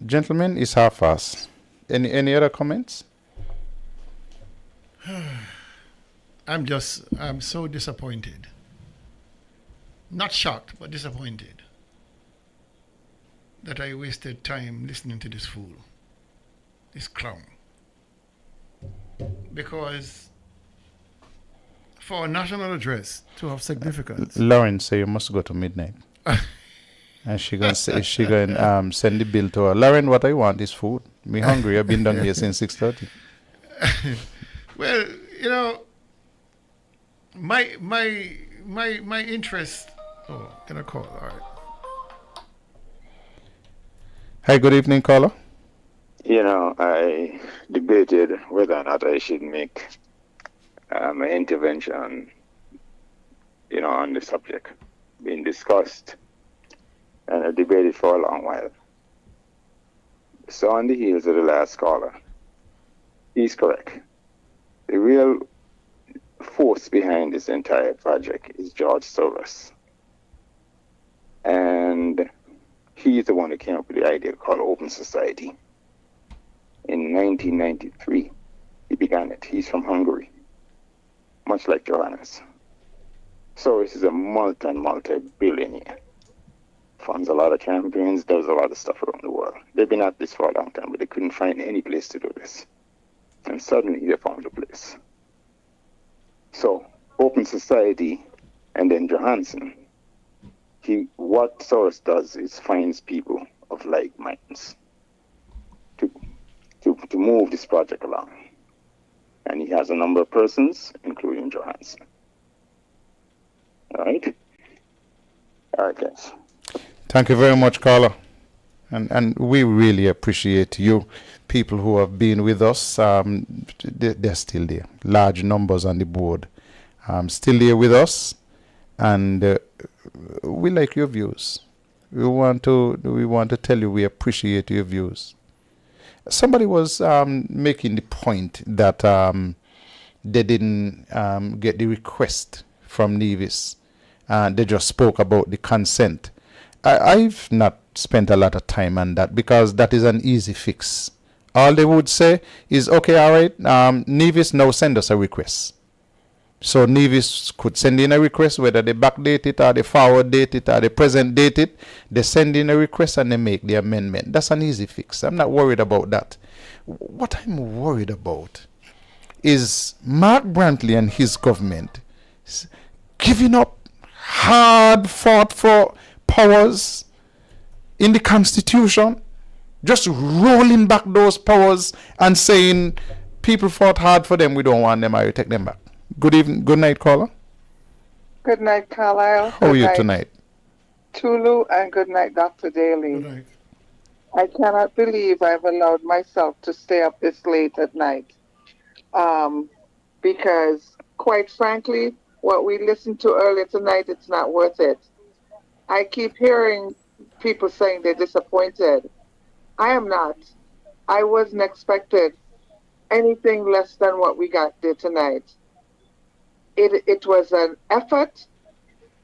Gentlemen, it's half past. Any other comments? I'm so disappointed. Not shocked, but disappointed that I wasted time listening to this fool, this clown. Because for a national address to have significance. Lauren say you must go to midnight. And she gonna say, she gonna send the bill to her. Lauren, what I want is food. Me hungry. I've been down here since 6:30. Well, you know, my interest. Oh, can I call? All right. Hi, good evening, caller. You know, I debated whether or not I should make an intervention, you know, on the subject being discussed. And I debated for a long while. So on the heels of the last caller, he's correct. The real force behind this entire project is George Soros. And he's the one who came up with the idea called open society. In 1993, he began it. He's from Hungary, much like Johannes. Soros is a multi-billionaire. Funds a lot of campaigns, does a lot of stuff around the world. They've been at this for a long time, but they couldn't find any place to do this. And suddenly they found a place. So, open society, and then Johansson, what Soros does is finds people of like minds to move this project along. And he has a number of persons, including Johansson. All right, guys. Thank you very much, Carla. And we really appreciate you, people who have been with us. They're still there. Large numbers on the board. Still here with us. And we like your views. We want to tell you we appreciate your views. Somebody was making the point that they didn't get the request from Nevis. They just spoke about the consent. I've not spent a lot of time on that because that is an easy fix. All they would say is, okay, all right, Nevis now send us a request. So Nevis could send in a request, whether they backdate it or they forward date it or they present date it. They send in a request and they make the amendment. That's an easy fix. I'm not worried about that. What I'm worried about is Mark Brantley and his government giving up hard fought for powers in the Constitution, just rolling back those powers and saying people fought hard for them, we don't want them, I take them back. Good evening, good night, caller. Good night, Carlisle. How are you tonight? Tulu, and good night, Dr. Daly. Good night. I cannot believe I've allowed myself to stay up this late at night. Because, quite frankly, what we listened to earlier tonight, it's not worth it. I keep hearing people saying they're disappointed. I am not. I wasn't expected anything less than what we got there tonight. It was an effort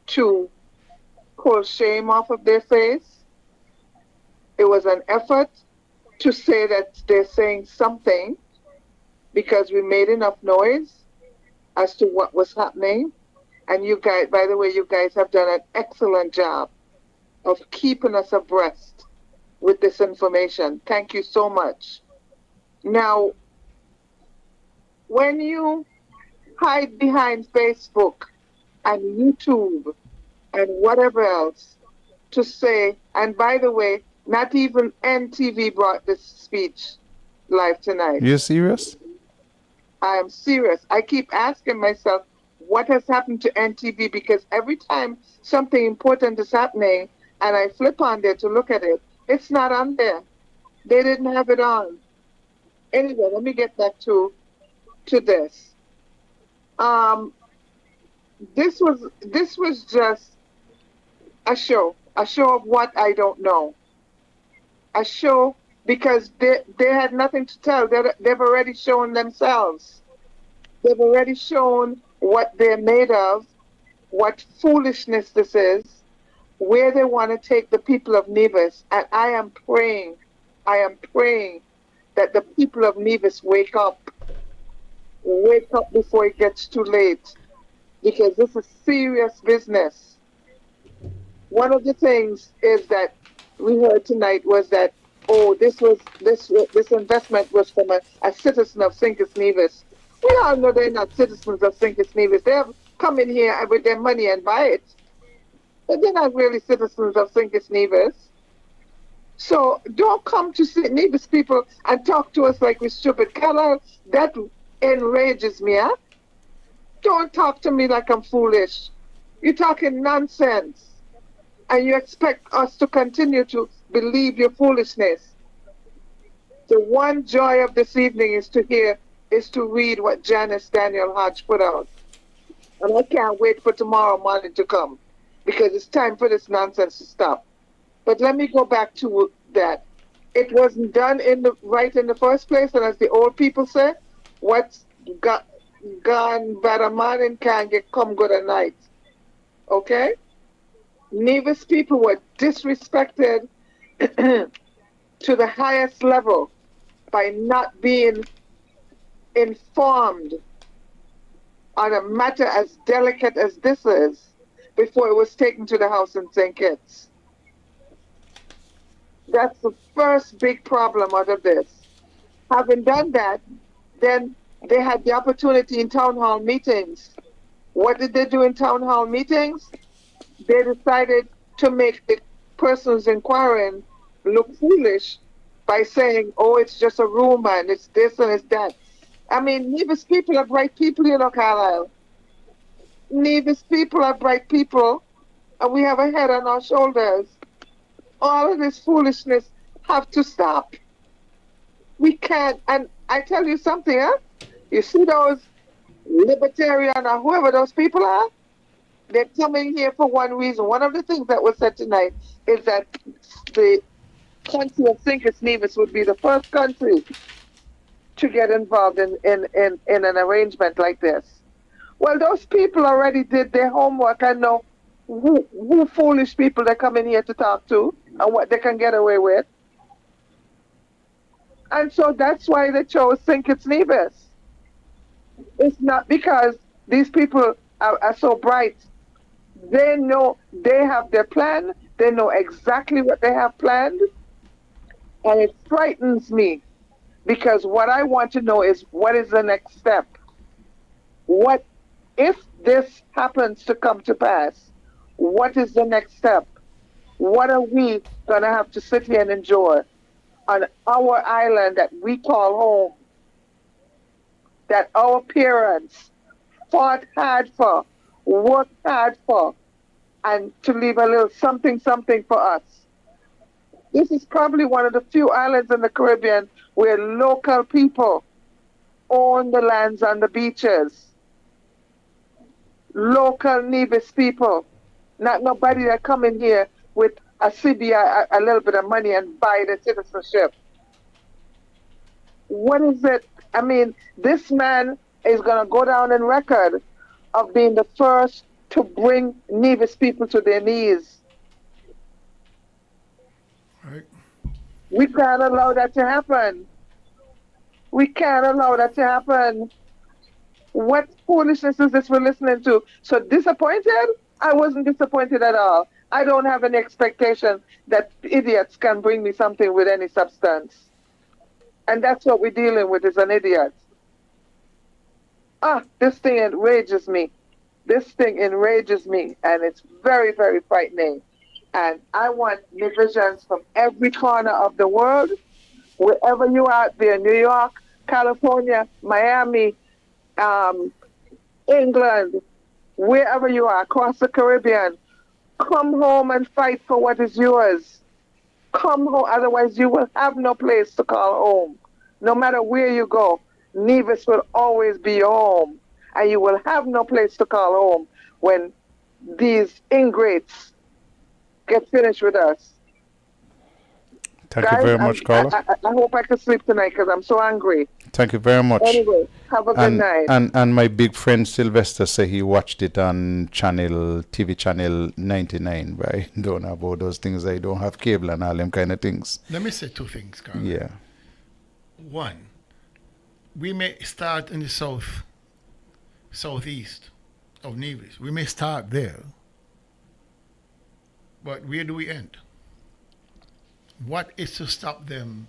to pull shame off of their face. It was an effort to say that they're saying something because we made enough noise as to what was happening. And you guys, by the way, you guys have done an excellent job of keeping us abreast with this information. Thank you so much. Now, when you hide behind Facebook and YouTube and whatever else to say, and by the way, not even NTV brought this speech live tonight. You serious? I am serious. I keep asking myself, what has happened to NTV? Because every time something important is happening and I flip on there to look at it, it's not on there. They didn't have it on. Anyway, let me get back to this. This was just a show of what I don't know. A show because they had nothing to tell. They've already shown themselves. They've already shown what they're made of, what foolishness this is, where they want to take the people of Nevis. And I am praying that the people of Nevis wake up before it gets too late, because this is serious business. One of the things is that we heard tonight was that, this investment was from a citizen of Sincus Nevis. We all know they're not citizens of Sincus Nevis. They have come in here with their money and buy it. But they're not really citizens of Sincus Nevis. So don't come to St. Nevis people and talk to us like we're stupid. Carla, that enrages me, huh? Don't talk to me like I'm foolish. You're talking nonsense. And you expect us to continue to believe your foolishness. The one joy of this evening is to read what Janice Daniel-Hodge put out. And I can't wait for tomorrow morning to come, because it's time for this nonsense to stop. But let me go back to that. It wasn't done right in the first place, and as the old people say, what's gone bad a morning can't come good at night. Okay? Nevis people were disrespected to the highest level by not being informed on a matter as delicate as this is before it was taken to the House in St. Kitts. That's the first big problem out of this. Having done that, then they had the opportunity in town hall meetings. What did they do in town hall meetings? They decided to make the person who's inquiring look foolish by saying, it's just a rumor and it's this and it's that. I mean, Nevis people are bright people, Carlisle. Nevis people are bright people, and we have a head on our shoulders. All of this foolishness have to stop. We can't, and I tell you something, huh? You see those Libertarian or whoever those people are? They're coming here for one reason. One of the things that was said tonight is that the country of Sincus Nevis would be the first country to get involved in an arrangement like this. Well, those people already did their homework and know who foolish people they're coming here to talk to and what they can get away with. And so that's why they chose Sincus Nevis. It's not because these people are so bright. They know they have their plan. They know exactly what they have planned. And it frightens me, because what I want to know is, what is the next step? What if this happens to come to pass? What is the next step? What are we going to have to sit here and endure on our island that we call home, that our parents fought hard for, worked hard for, and to leave a little something for us? This is probably one of the few islands in the Caribbean where local people own the lands and the beaches. Local Nevis people. Not nobody that come in here with a CBI, a little bit of money, and buy the citizenship. What is it? I mean, this man is going to go down in record of being the first to bring Nevis people to their knees. Right. We can't allow that to happen. We can't allow that to happen. What foolishness is this we're listening to? So disappointed? I wasn't disappointed at all. I don't have any expectation that idiots can bring me something with any substance. And that's what we're dealing with, is an idiot. This thing enrages me. This thing enrages me, and it's very, very frightening. And I want Nevisians from every corner of the world, wherever you are out there, New York, California, Miami, England, wherever you are, across the Caribbean, come home and fight for what is yours. Come home, otherwise you will have no place to call home. No matter where you go, Nevis will always be your home, and you will have no place to call home when these ingrates get finished with us. Thank you very much, caller. I hope I can sleep tonight because I'm so angry. Thank you very much. Anyway, have a good night. And my big friend Sylvester said he watched it on TV channel 99, but I don't know about those things. I don't have cable and all them kind of things. Let me say two things, Carl. Yeah. One, we may start in the southeast of Nevis. We may start there. But where do we end? What is to stop them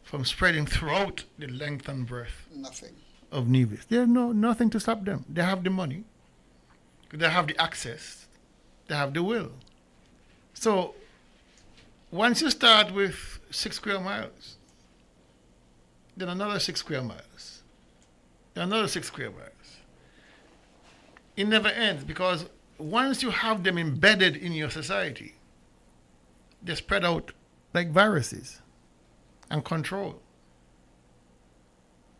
from spreading throughout the length and breadth Nothing. of Nevis? There's nothing to stop them. They have the money, they have the access, they have the will. So once you start with 6 square miles, then another 6 square miles, then another 6 square miles. It never ends, because once you have them embedded in your society, they spread out like viruses and control.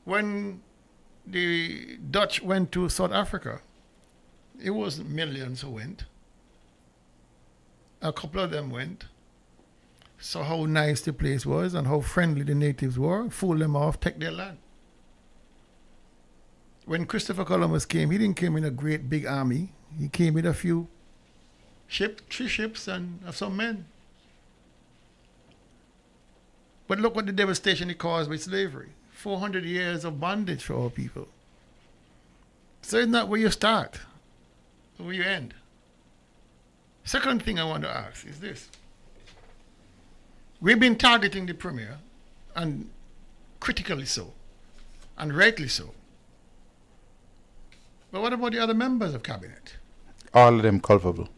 When the Dutch went to South Africa, it wasn't millions who went. A couple of them went, saw how nice the place was and how friendly the natives were, fool them off, take their land. When Christopher Columbus came, he didn't come in a great big army. He came with a few ships, 3 ships and some men. But look what the devastation it caused with slavery. 400 years of bondage for our people. So it's not where you start, or where you end. Second thing I want to ask is this. We've been targeting the Premier, and critically so, and rightly so. But what about the other members of Cabinet? All of them culpable.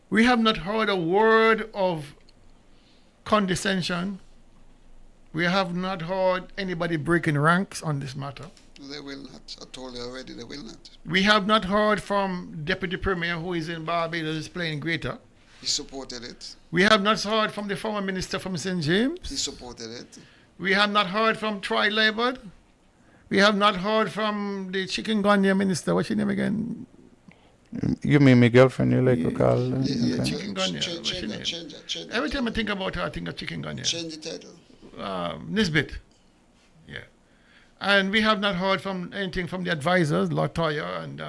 We have not heard a word of condescension. We have not heard anybody breaking ranks on this matter. They will not. I told you already, they will not. We have not heard from Deputy Premier, who is in Barbados playing greater. He supported it. We have not heard from the former minister from St. James. He supported it. We have not heard from Troy Labour. We have not heard from the Chicken minister. What's your name again? You mean my girlfriend, you like to call? Yeah, Chicken Every time I think about her, I think of Chicken Change the title. Nisbet. Yeah. And we have not heard from anything from the advisors, Latoya and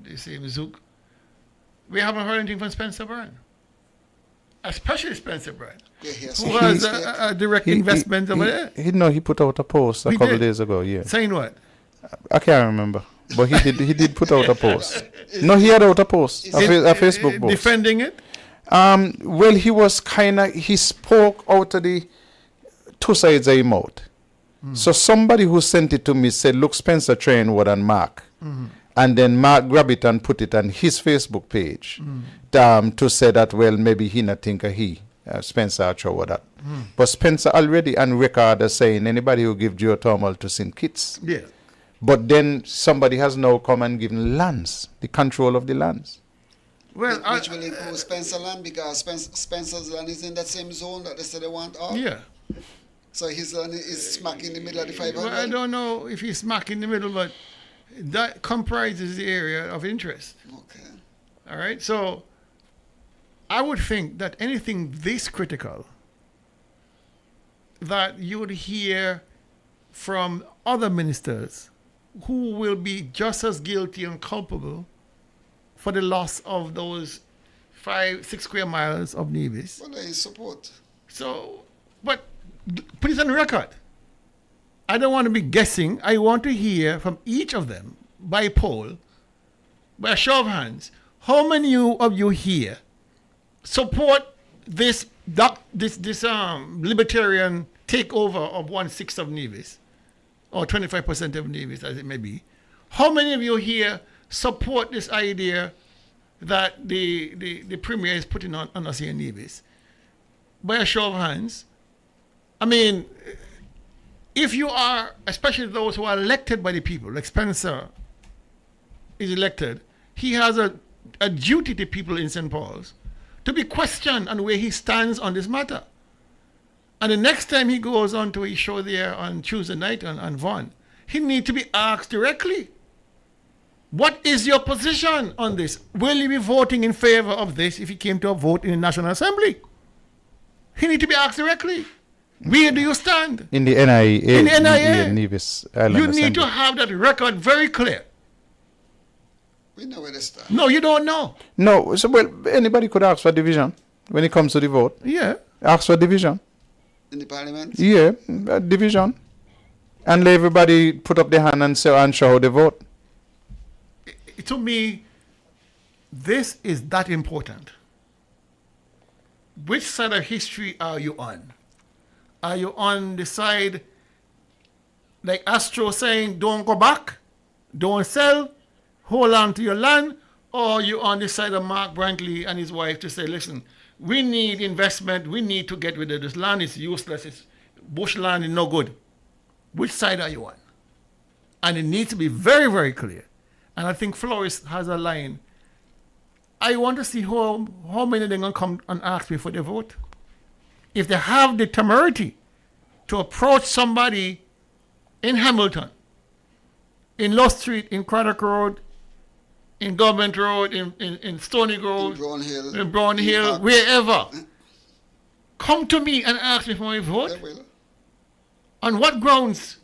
they say Zook. We haven't heard anything from Spencer Bryan. Especially Spencer Bryan, who has a direct investment over there. He put out a post a couple of days ago, yeah. Saying what? I can't remember. But he did put out a post. No, he had out a post, a Facebook post. Defending it? Well, he spoke out of the two sides of his mouth. So somebody who sent it to me said, look, Spencer trained what and Mark. And then Mark grabbed it and put it on his Facebook page to say that, well, maybe he not think Spencer actually what that. But Spencer already on record as saying anybody who give Geothermal to St. Kitts. Yeah. But then somebody has now come and given lands, the control of the lands. Well, which will include Spencer land, because Spencer's land is in that same zone that they said they want off. Yeah. So his land is smack in the middle of the 500. Well, I don't know if he's smack in the middle, but that comprises the area of interest. Okay. All right. So I would think that anything this critical that you would hear from other ministers who will be just as guilty and culpable for the loss of those 5-6 square miles of Nevis. Well, they support. So, but put it on record. I don't want to be guessing. I want to hear from each of them by poll, by a show of hands, how many of you here support this libertarian takeover of 1/6 of Nevis, or 25% of Nevis, as it may be. How many of you here support this idea that the Premier is putting on us here in Nevis? By a show of hands. I mean, if you are, especially those who are elected by the people, like Spencer is elected, he has a duty to people in St. Paul's to be questioned on where he stands on this matter. And the next time he goes on to his show there on Tuesday night on Vaughan, he needs to be asked directly, what is your position on this? Will you be voting in favor of this if he came to a vote in the National Assembly? He needs to be asked directly. Where do you stand? In the NIA. In the NIA. Nevis Island You need Assembly. to have that record very clear. We know where they stand. No, you don't know. No, so well, anybody could ask for division when it comes to the vote. Yeah. Ask for division. In the parliament? Yeah, division. And let everybody put up their hand and say and show how they vote. To me, this is that important. Which side of history are you on? Are you on the side like Astro saying, don't go back, don't sell, hold on to your land, or are you on the side of Mark Brantley and his wife to say, listen, we need investment, we need to get rid of this land, it's useless, it's bush land is no good. Which side are you on? And it needs to be very, very clear. And I think Flores has a line. I want to see how many they're going to come and ask me for their vote. If they have the temerity to approach somebody in Hamilton, in Low Street, in Craddock Road, in Government Road, in Stony Grove, in Brown Hill, wherever, come to me and ask me for my vote. On what grounds?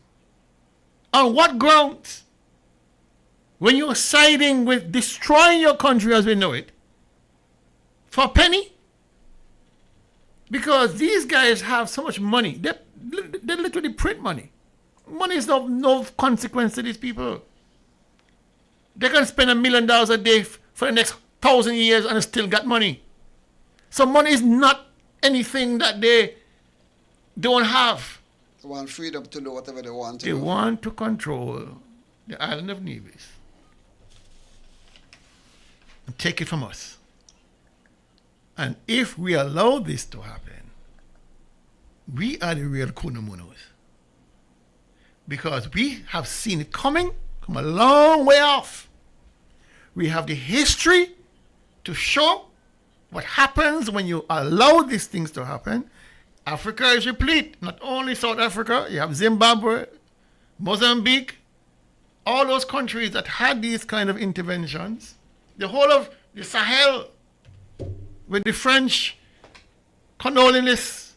On what grounds? When you're siding with destroying your country as we know it, for a penny? Because these guys have so much money. They literally print money. Money is no consequence to these people. They can spend $1 million a day for the next 1,000 years and still got money. So money is not anything that they don't have. They want freedom to do whatever they want to They do. want to control the island of Nevis and take it from us. And if we allow this to happen, we are the real Kunamunos. Because we have seen it coming from a long way off. We have the history to show what happens when you allow these things to happen. Africa is replete. Not only South Africa, you have Zimbabwe, Mozambique, all those countries that had these kind of interventions. The whole of the Sahel, with the French colonialists.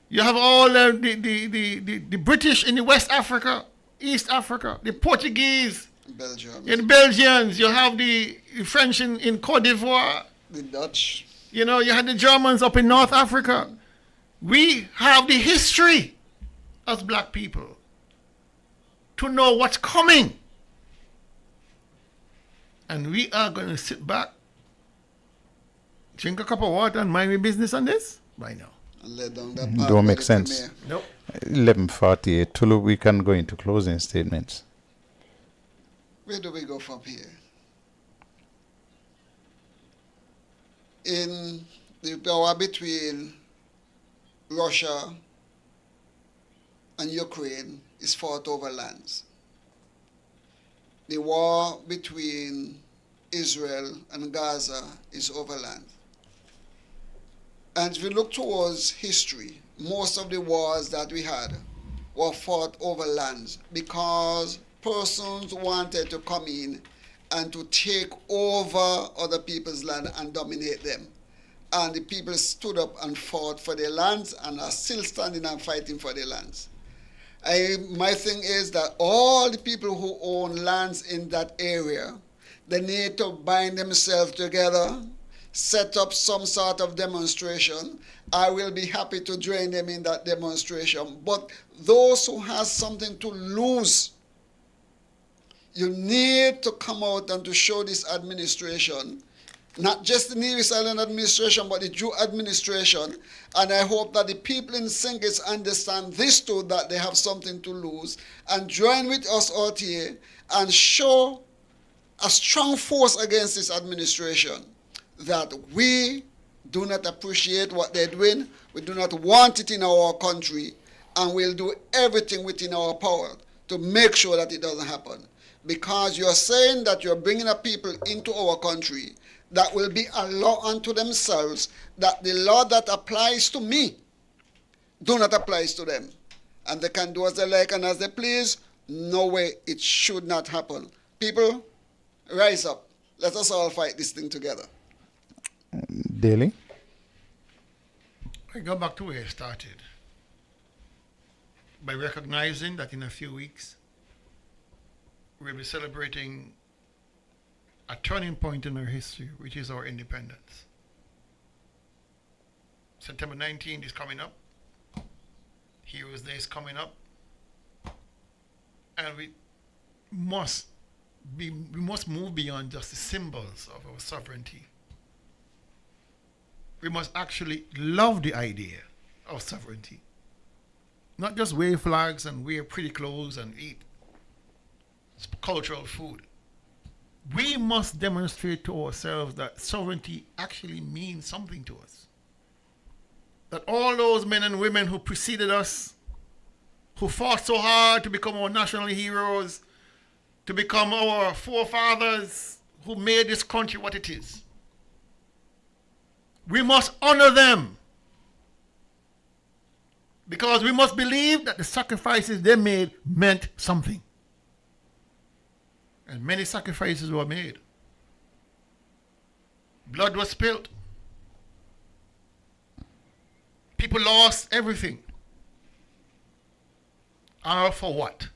You have all the British in the West Africa, East Africa, the Portuguese, the Belgians. You have the French in Cote d'Ivoire. The Dutch. You know, you had the Germans up in North Africa. We have the history as black people to know what's coming. And we are going to sit back, drink a cup of water and mind my business on this? Why now? And let down that part Don't by make the sense. premier. Nope. 11:48. Tulu, we can go into closing statements. Where do we go from here? In the war between Russia and Ukraine is fought over lands. The war between Israel and Gaza is over land. And if we look towards history, most of the wars that we had were fought over lands because persons wanted to come in and to take over other people's land and dominate them. And the people stood up and fought for their lands and are still standing and fighting for their lands. My thing is that all the people who own lands in that area, they need to bind themselves together, set up some sort of demonstration. I will be happy to join them in that demonstration. But those who have something to lose, you need to come out and to show this administration, not just the Nevis Island administration, but the Jew administration. And I hope that the people in Singis understand this too, that they have something to lose, and join with us out here and show a strong force against this administration, that we do not appreciate what they're doing, we do not want it in our country, And we'll do everything within our power to make sure that it doesn't happen. Because you're saying that you're bringing a people into our country that will be a law unto themselves, that the law that applies to me do not apply to them. And they can do as they like and as they please. No way, it should not happen. People, rise up. Let us all fight this thing together. Daily? I go back to where I started. By recognizing that in a few weeks, we'll be celebrating a turning point in our history, which is our independence. September 19th is coming up. Heroes Day is coming up. And we must move beyond just the symbols of our sovereignty. We must actually love the idea of sovereignty. Not just wave flags and wear pretty clothes and eat cultural food. We must demonstrate to ourselves that sovereignty actually means something to us. That all those men and women who preceded us, who fought so hard to become our national heroes, to become our forefathers, who made this country what it is, we must honor them. Because we must believe that the sacrifices they made meant something. And many sacrifices were made. Blood was spilled. People lost everything. And for what?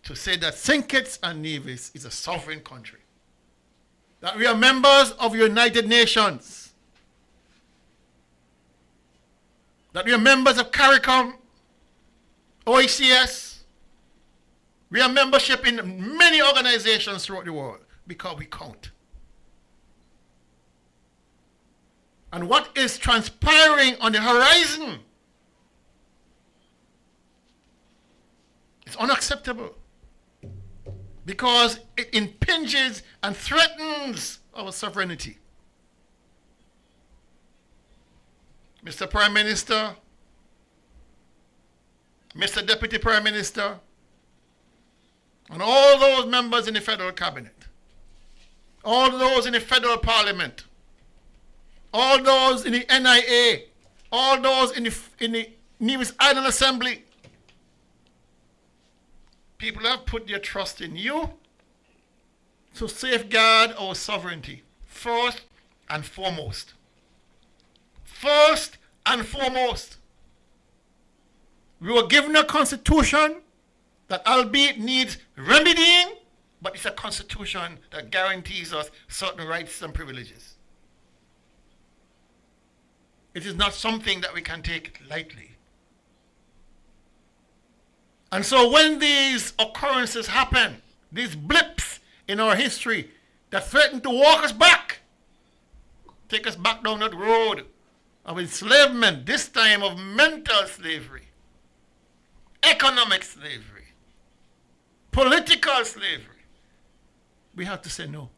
To say that St. Kitts and Nevis is a sovereign country. That we are members of the United Nations. That we are members of CARICOM, OECS. We have membership in many organizations throughout the world because we count. And what is transpiring on the horizon is unacceptable because it impinges and threatens our sovereignty. Mr. Prime Minister, Mr. Deputy Prime Minister, and all those members in the federal cabinet, all those in the federal parliament, all those in the NIA, all those in the Nevis Island Assembly, people have put their trust in you to safeguard our sovereignty, first and foremost. First and foremost, we were given a constitution that albeit needs remedying, but it's a constitution that guarantees us certain rights and privileges. It is not something that we can take lightly. And so when these occurrences happen, these blips in our history that threaten to walk us back, take us back down that road of enslavement, this time of mental slavery, economic slavery, political slavery, we have to say no.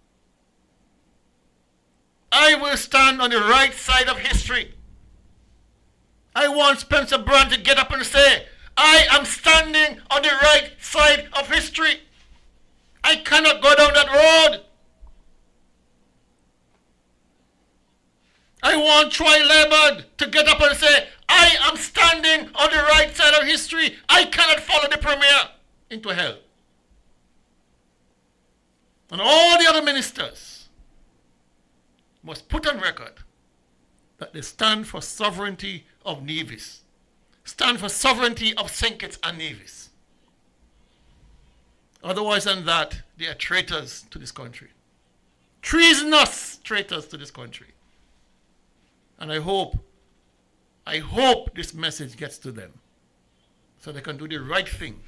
I will stand on the right side of history. I want Spencer Brand to get up and say, I am standing on the right side of history. I cannot go down that road. I want Troy Labard to get up and say, I am standing on the right side of history. I cannot follow the Premier into hell. And all the other ministers must put on record that they stand for sovereignty of Nevis, stand for sovereignty of St. Kitts and Nevis. Otherwise than that, they are traitors to this country. Treasonous traitors to this country. And I hope this message gets to them so they can do the right thing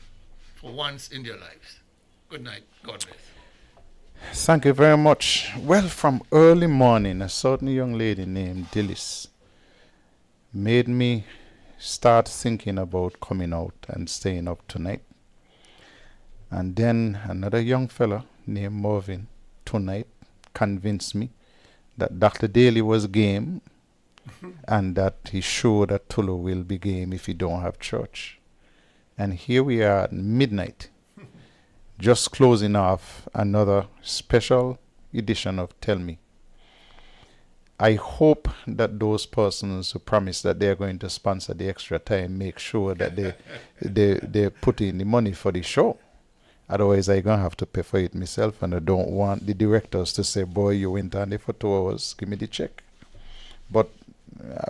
for once in their lives. Good night. God bless. Thank you very much. Well, from early morning, a certain young lady named Dillis made me start thinking about coming out and staying up tonight. And then another young fella named Marvin tonight convinced me that Dr. Daly was game and that he's sure that Tulu will be game if he don't have church. And here we are at midnight, just closing off another special edition of Tell Me. I hope that those persons who promise that they're going to sponsor the extra time make sure that they put in the money for the show. Otherwise, I'm going to have to pay for it myself, and I don't want the directors to say, boy, you went on there for 2 hours, give me the check. But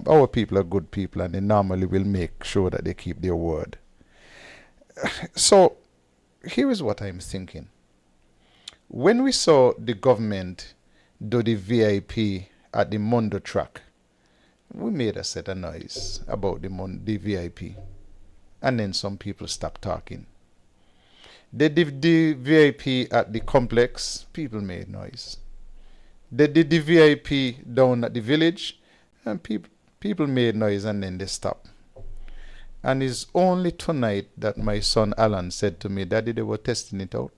our people are good people, and they normally will make sure that they keep their word. So, here is what I'm thinking. When we saw the government do the VIP at the Mondo track, we made a set of noise about the VIP. And then some people stopped talking. They did the VIP at the complex, people made noise. They did the VIP down at the village, and people made noise, and then they stopped. And it's only tonight that my son Alan said to me, Daddy, they were testing it out.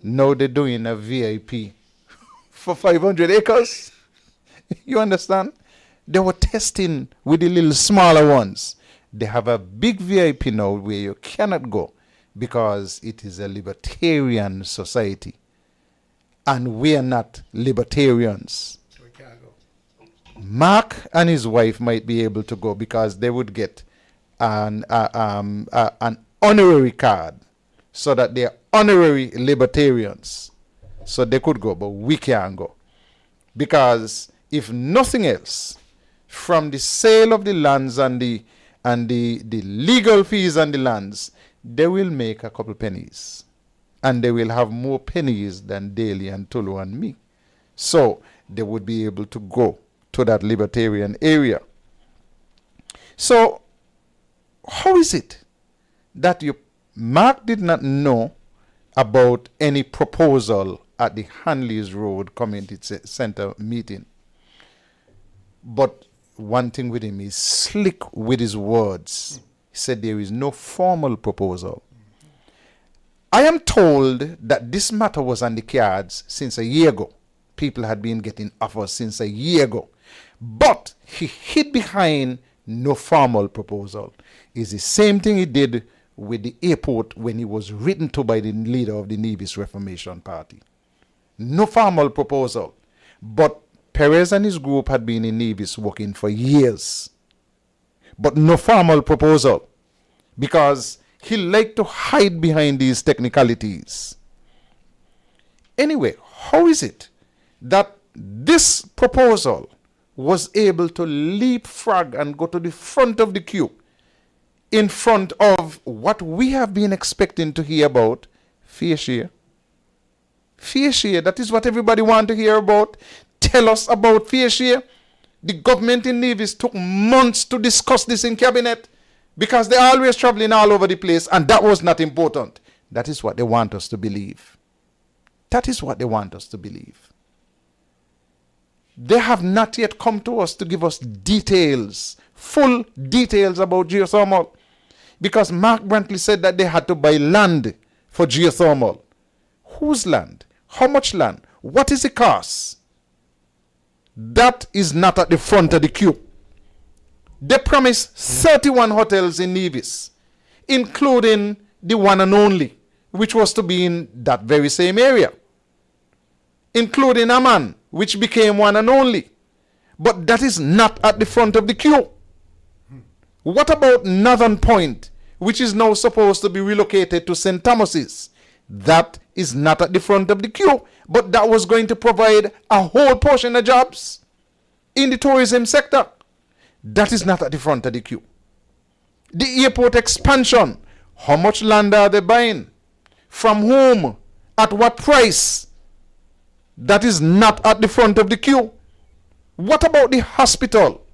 Now they're doing a VIP for 500 acres. You understand? They were testing with the little smaller ones. They have a big VIP now where you cannot go because it is a libertarian society. And we are not libertarians. So we can't go. Mark and his wife might be able to go because they would get an honorary card so that they are honorary libertarians. So they could go, but we can't go. Because if nothing else, from the sale of the lands and the legal fees on the lands, they will make a couple pennies. And they will have more pennies than Daly and Tulu and me. So they would be able to go to that libertarian area. So how is it that Mark did not know about any proposal at the Hanley's Road Community Center meeting? But one thing with him is slick with his words. He said there is no formal proposal. I am told that this matter was on the cards since a year ago. People had been getting offers since a year ago. But he hid behind no formal proposal. It's the same thing he did with the airport when he was written to by the leader of the Nevis Reformation Party. No formal proposal. But Perez and his group had been in Nevis working for years. But no formal proposal. Because he liked to hide behind these technicalities. Anyway, how is it that this proposal was able to leapfrog and go to the front of the queue in front of what we have been expecting to hear about? Fair share. Fair share, that is what everybody wants to hear about. Tell us about fair share. The government in Nevis took months to discuss this in cabinet because they're always traveling all over the place, and that was not important. That is what they want us to believe. That is what they want us to believe. They have not yet come to us to give us details, full details about geothermal. Because Mark Brantley said that they had to buy land for geothermal. Whose land? How much land? What is the cost? That is not at the front of the queue. They promised 31 hotels in Nevis, including the one and only, which was to be in that very same area, including Amman, which became one and only. But that is not at the front of the queue. What about Northern Point, which is now supposed to be relocated to St. Thomas's? That is not at the front of the queue, but that was going to provide a whole portion of jobs in the tourism sector. That is not at the front of the queue. The airport expansion, how much land are they buying? From whom? At what price? That is not at the front of the queue. What about the hospital?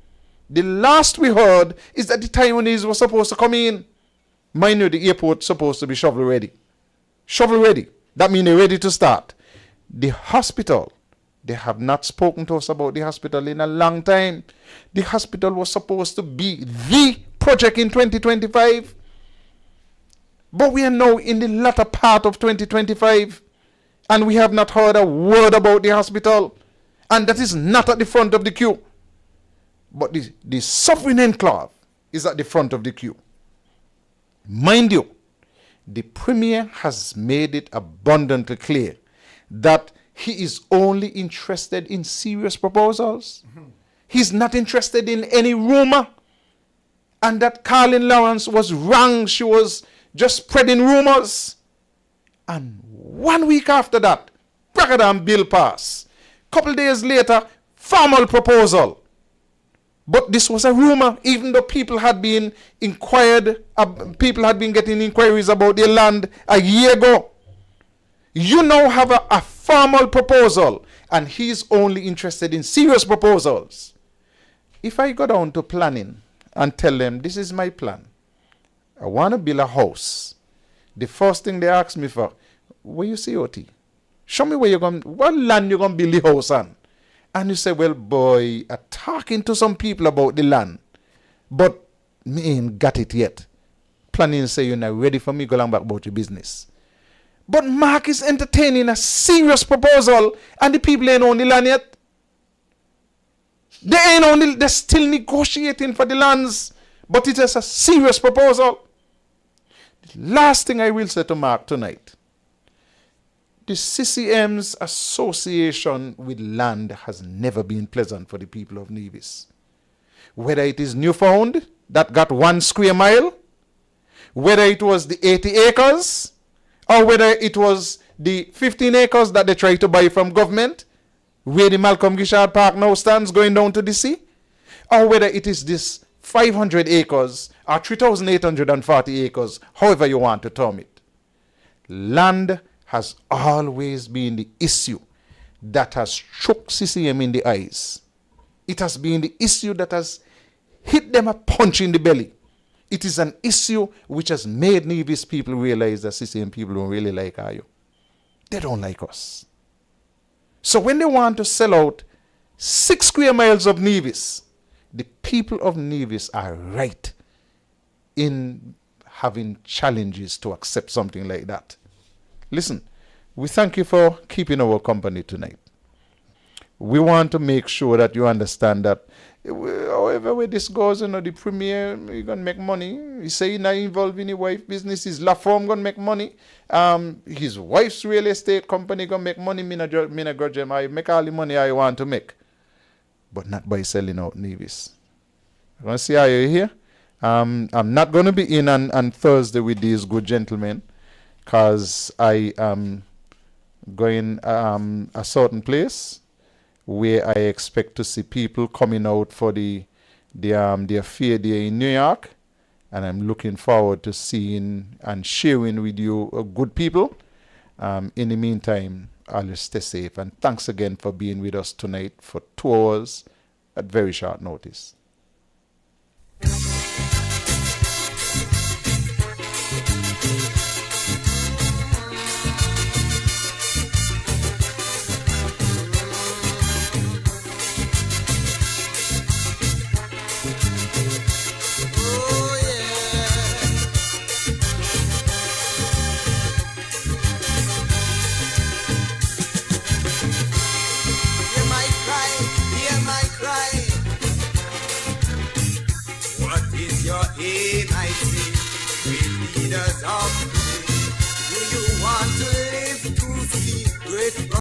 The last we heard is that the Taiwanese were supposed to come in. Mind you, the airport supposed to be shovel ready. Shovel ready. That means they're ready to start. The hospital, they have not spoken to us about the hospital in a long time. The hospital was supposed to be the project in 2025. But we are now in the latter part of 2025. And we have not heard a word about the hospital. And that is not at the front of the queue. But the sovereign enclave is at the front of the queue. Mind you, the Premier has made it abundantly clear that he is only interested in serious proposals. He's not interested in any rumor. And that Carlin Lawrence was wrong. She was just spreading rumors. And 1 week after that, Bragadam bill passed. Couple days later, formal proposal. But this was a rumor, even though people had been people had been getting inquiries about their land a year ago. You now have a formal proposal, and he's only interested in serious proposals. If I go down to planning and tell them, this is my plan, I want to build a house, the first thing they ask me for, where you COT? Show me where you're going, what land you're going to build the house on. And you say, well, boy, I'm talking to some people about the land, but me ain't got it yet. Planning say you're not ready for me, go long back about your business. But Mark is entertaining a serious proposal, and the people ain't on the land yet. They're still negotiating for the lands, but it is a serious proposal. The last thing I will say to Mark tonight, the CCM's association with land has never been pleasant for the people of Nevis. Whether it is Newfound, that got 1 square mile, whether it was the 80 acres, or whether it was the 15 acres that they tried to buy from government, where the Malcolm Gishard Park now stands going down to the sea, or whether it is this 500 acres or 3,840 acres, however you want to term it. Land has always been the issue that has struck CCM in the eyes. It has been the issue that has hit them a punch in the belly. It is an issue which has made Nevis people realize that CCM people don't really like Ayo. They don't like us. So when they want to sell out 6 square miles of Nevis, the people of Nevis are right in having challenges to accept something like that. Listen, we thank you for keeping our company tonight. We want to make sure that you understand that however way this goes, the Premier, you're going to make money. He say he's not involved in his wife's business. His law firm going to make money. His wife's real estate company going to make money. Me not grudge him. I make all the money I want to make. But not by selling out Nevis. I'm going to see how you're here. I'm not going to be in on Thursday with these good gentlemen, because I am going a certain place where I expect to see people coming out for the affair there in New York, and I'm looking forward to seeing and sharing with you good people. In the meantime, I'll stay safe, and thanks again for being with us tonight for 2 hours at very short notice. Leaders of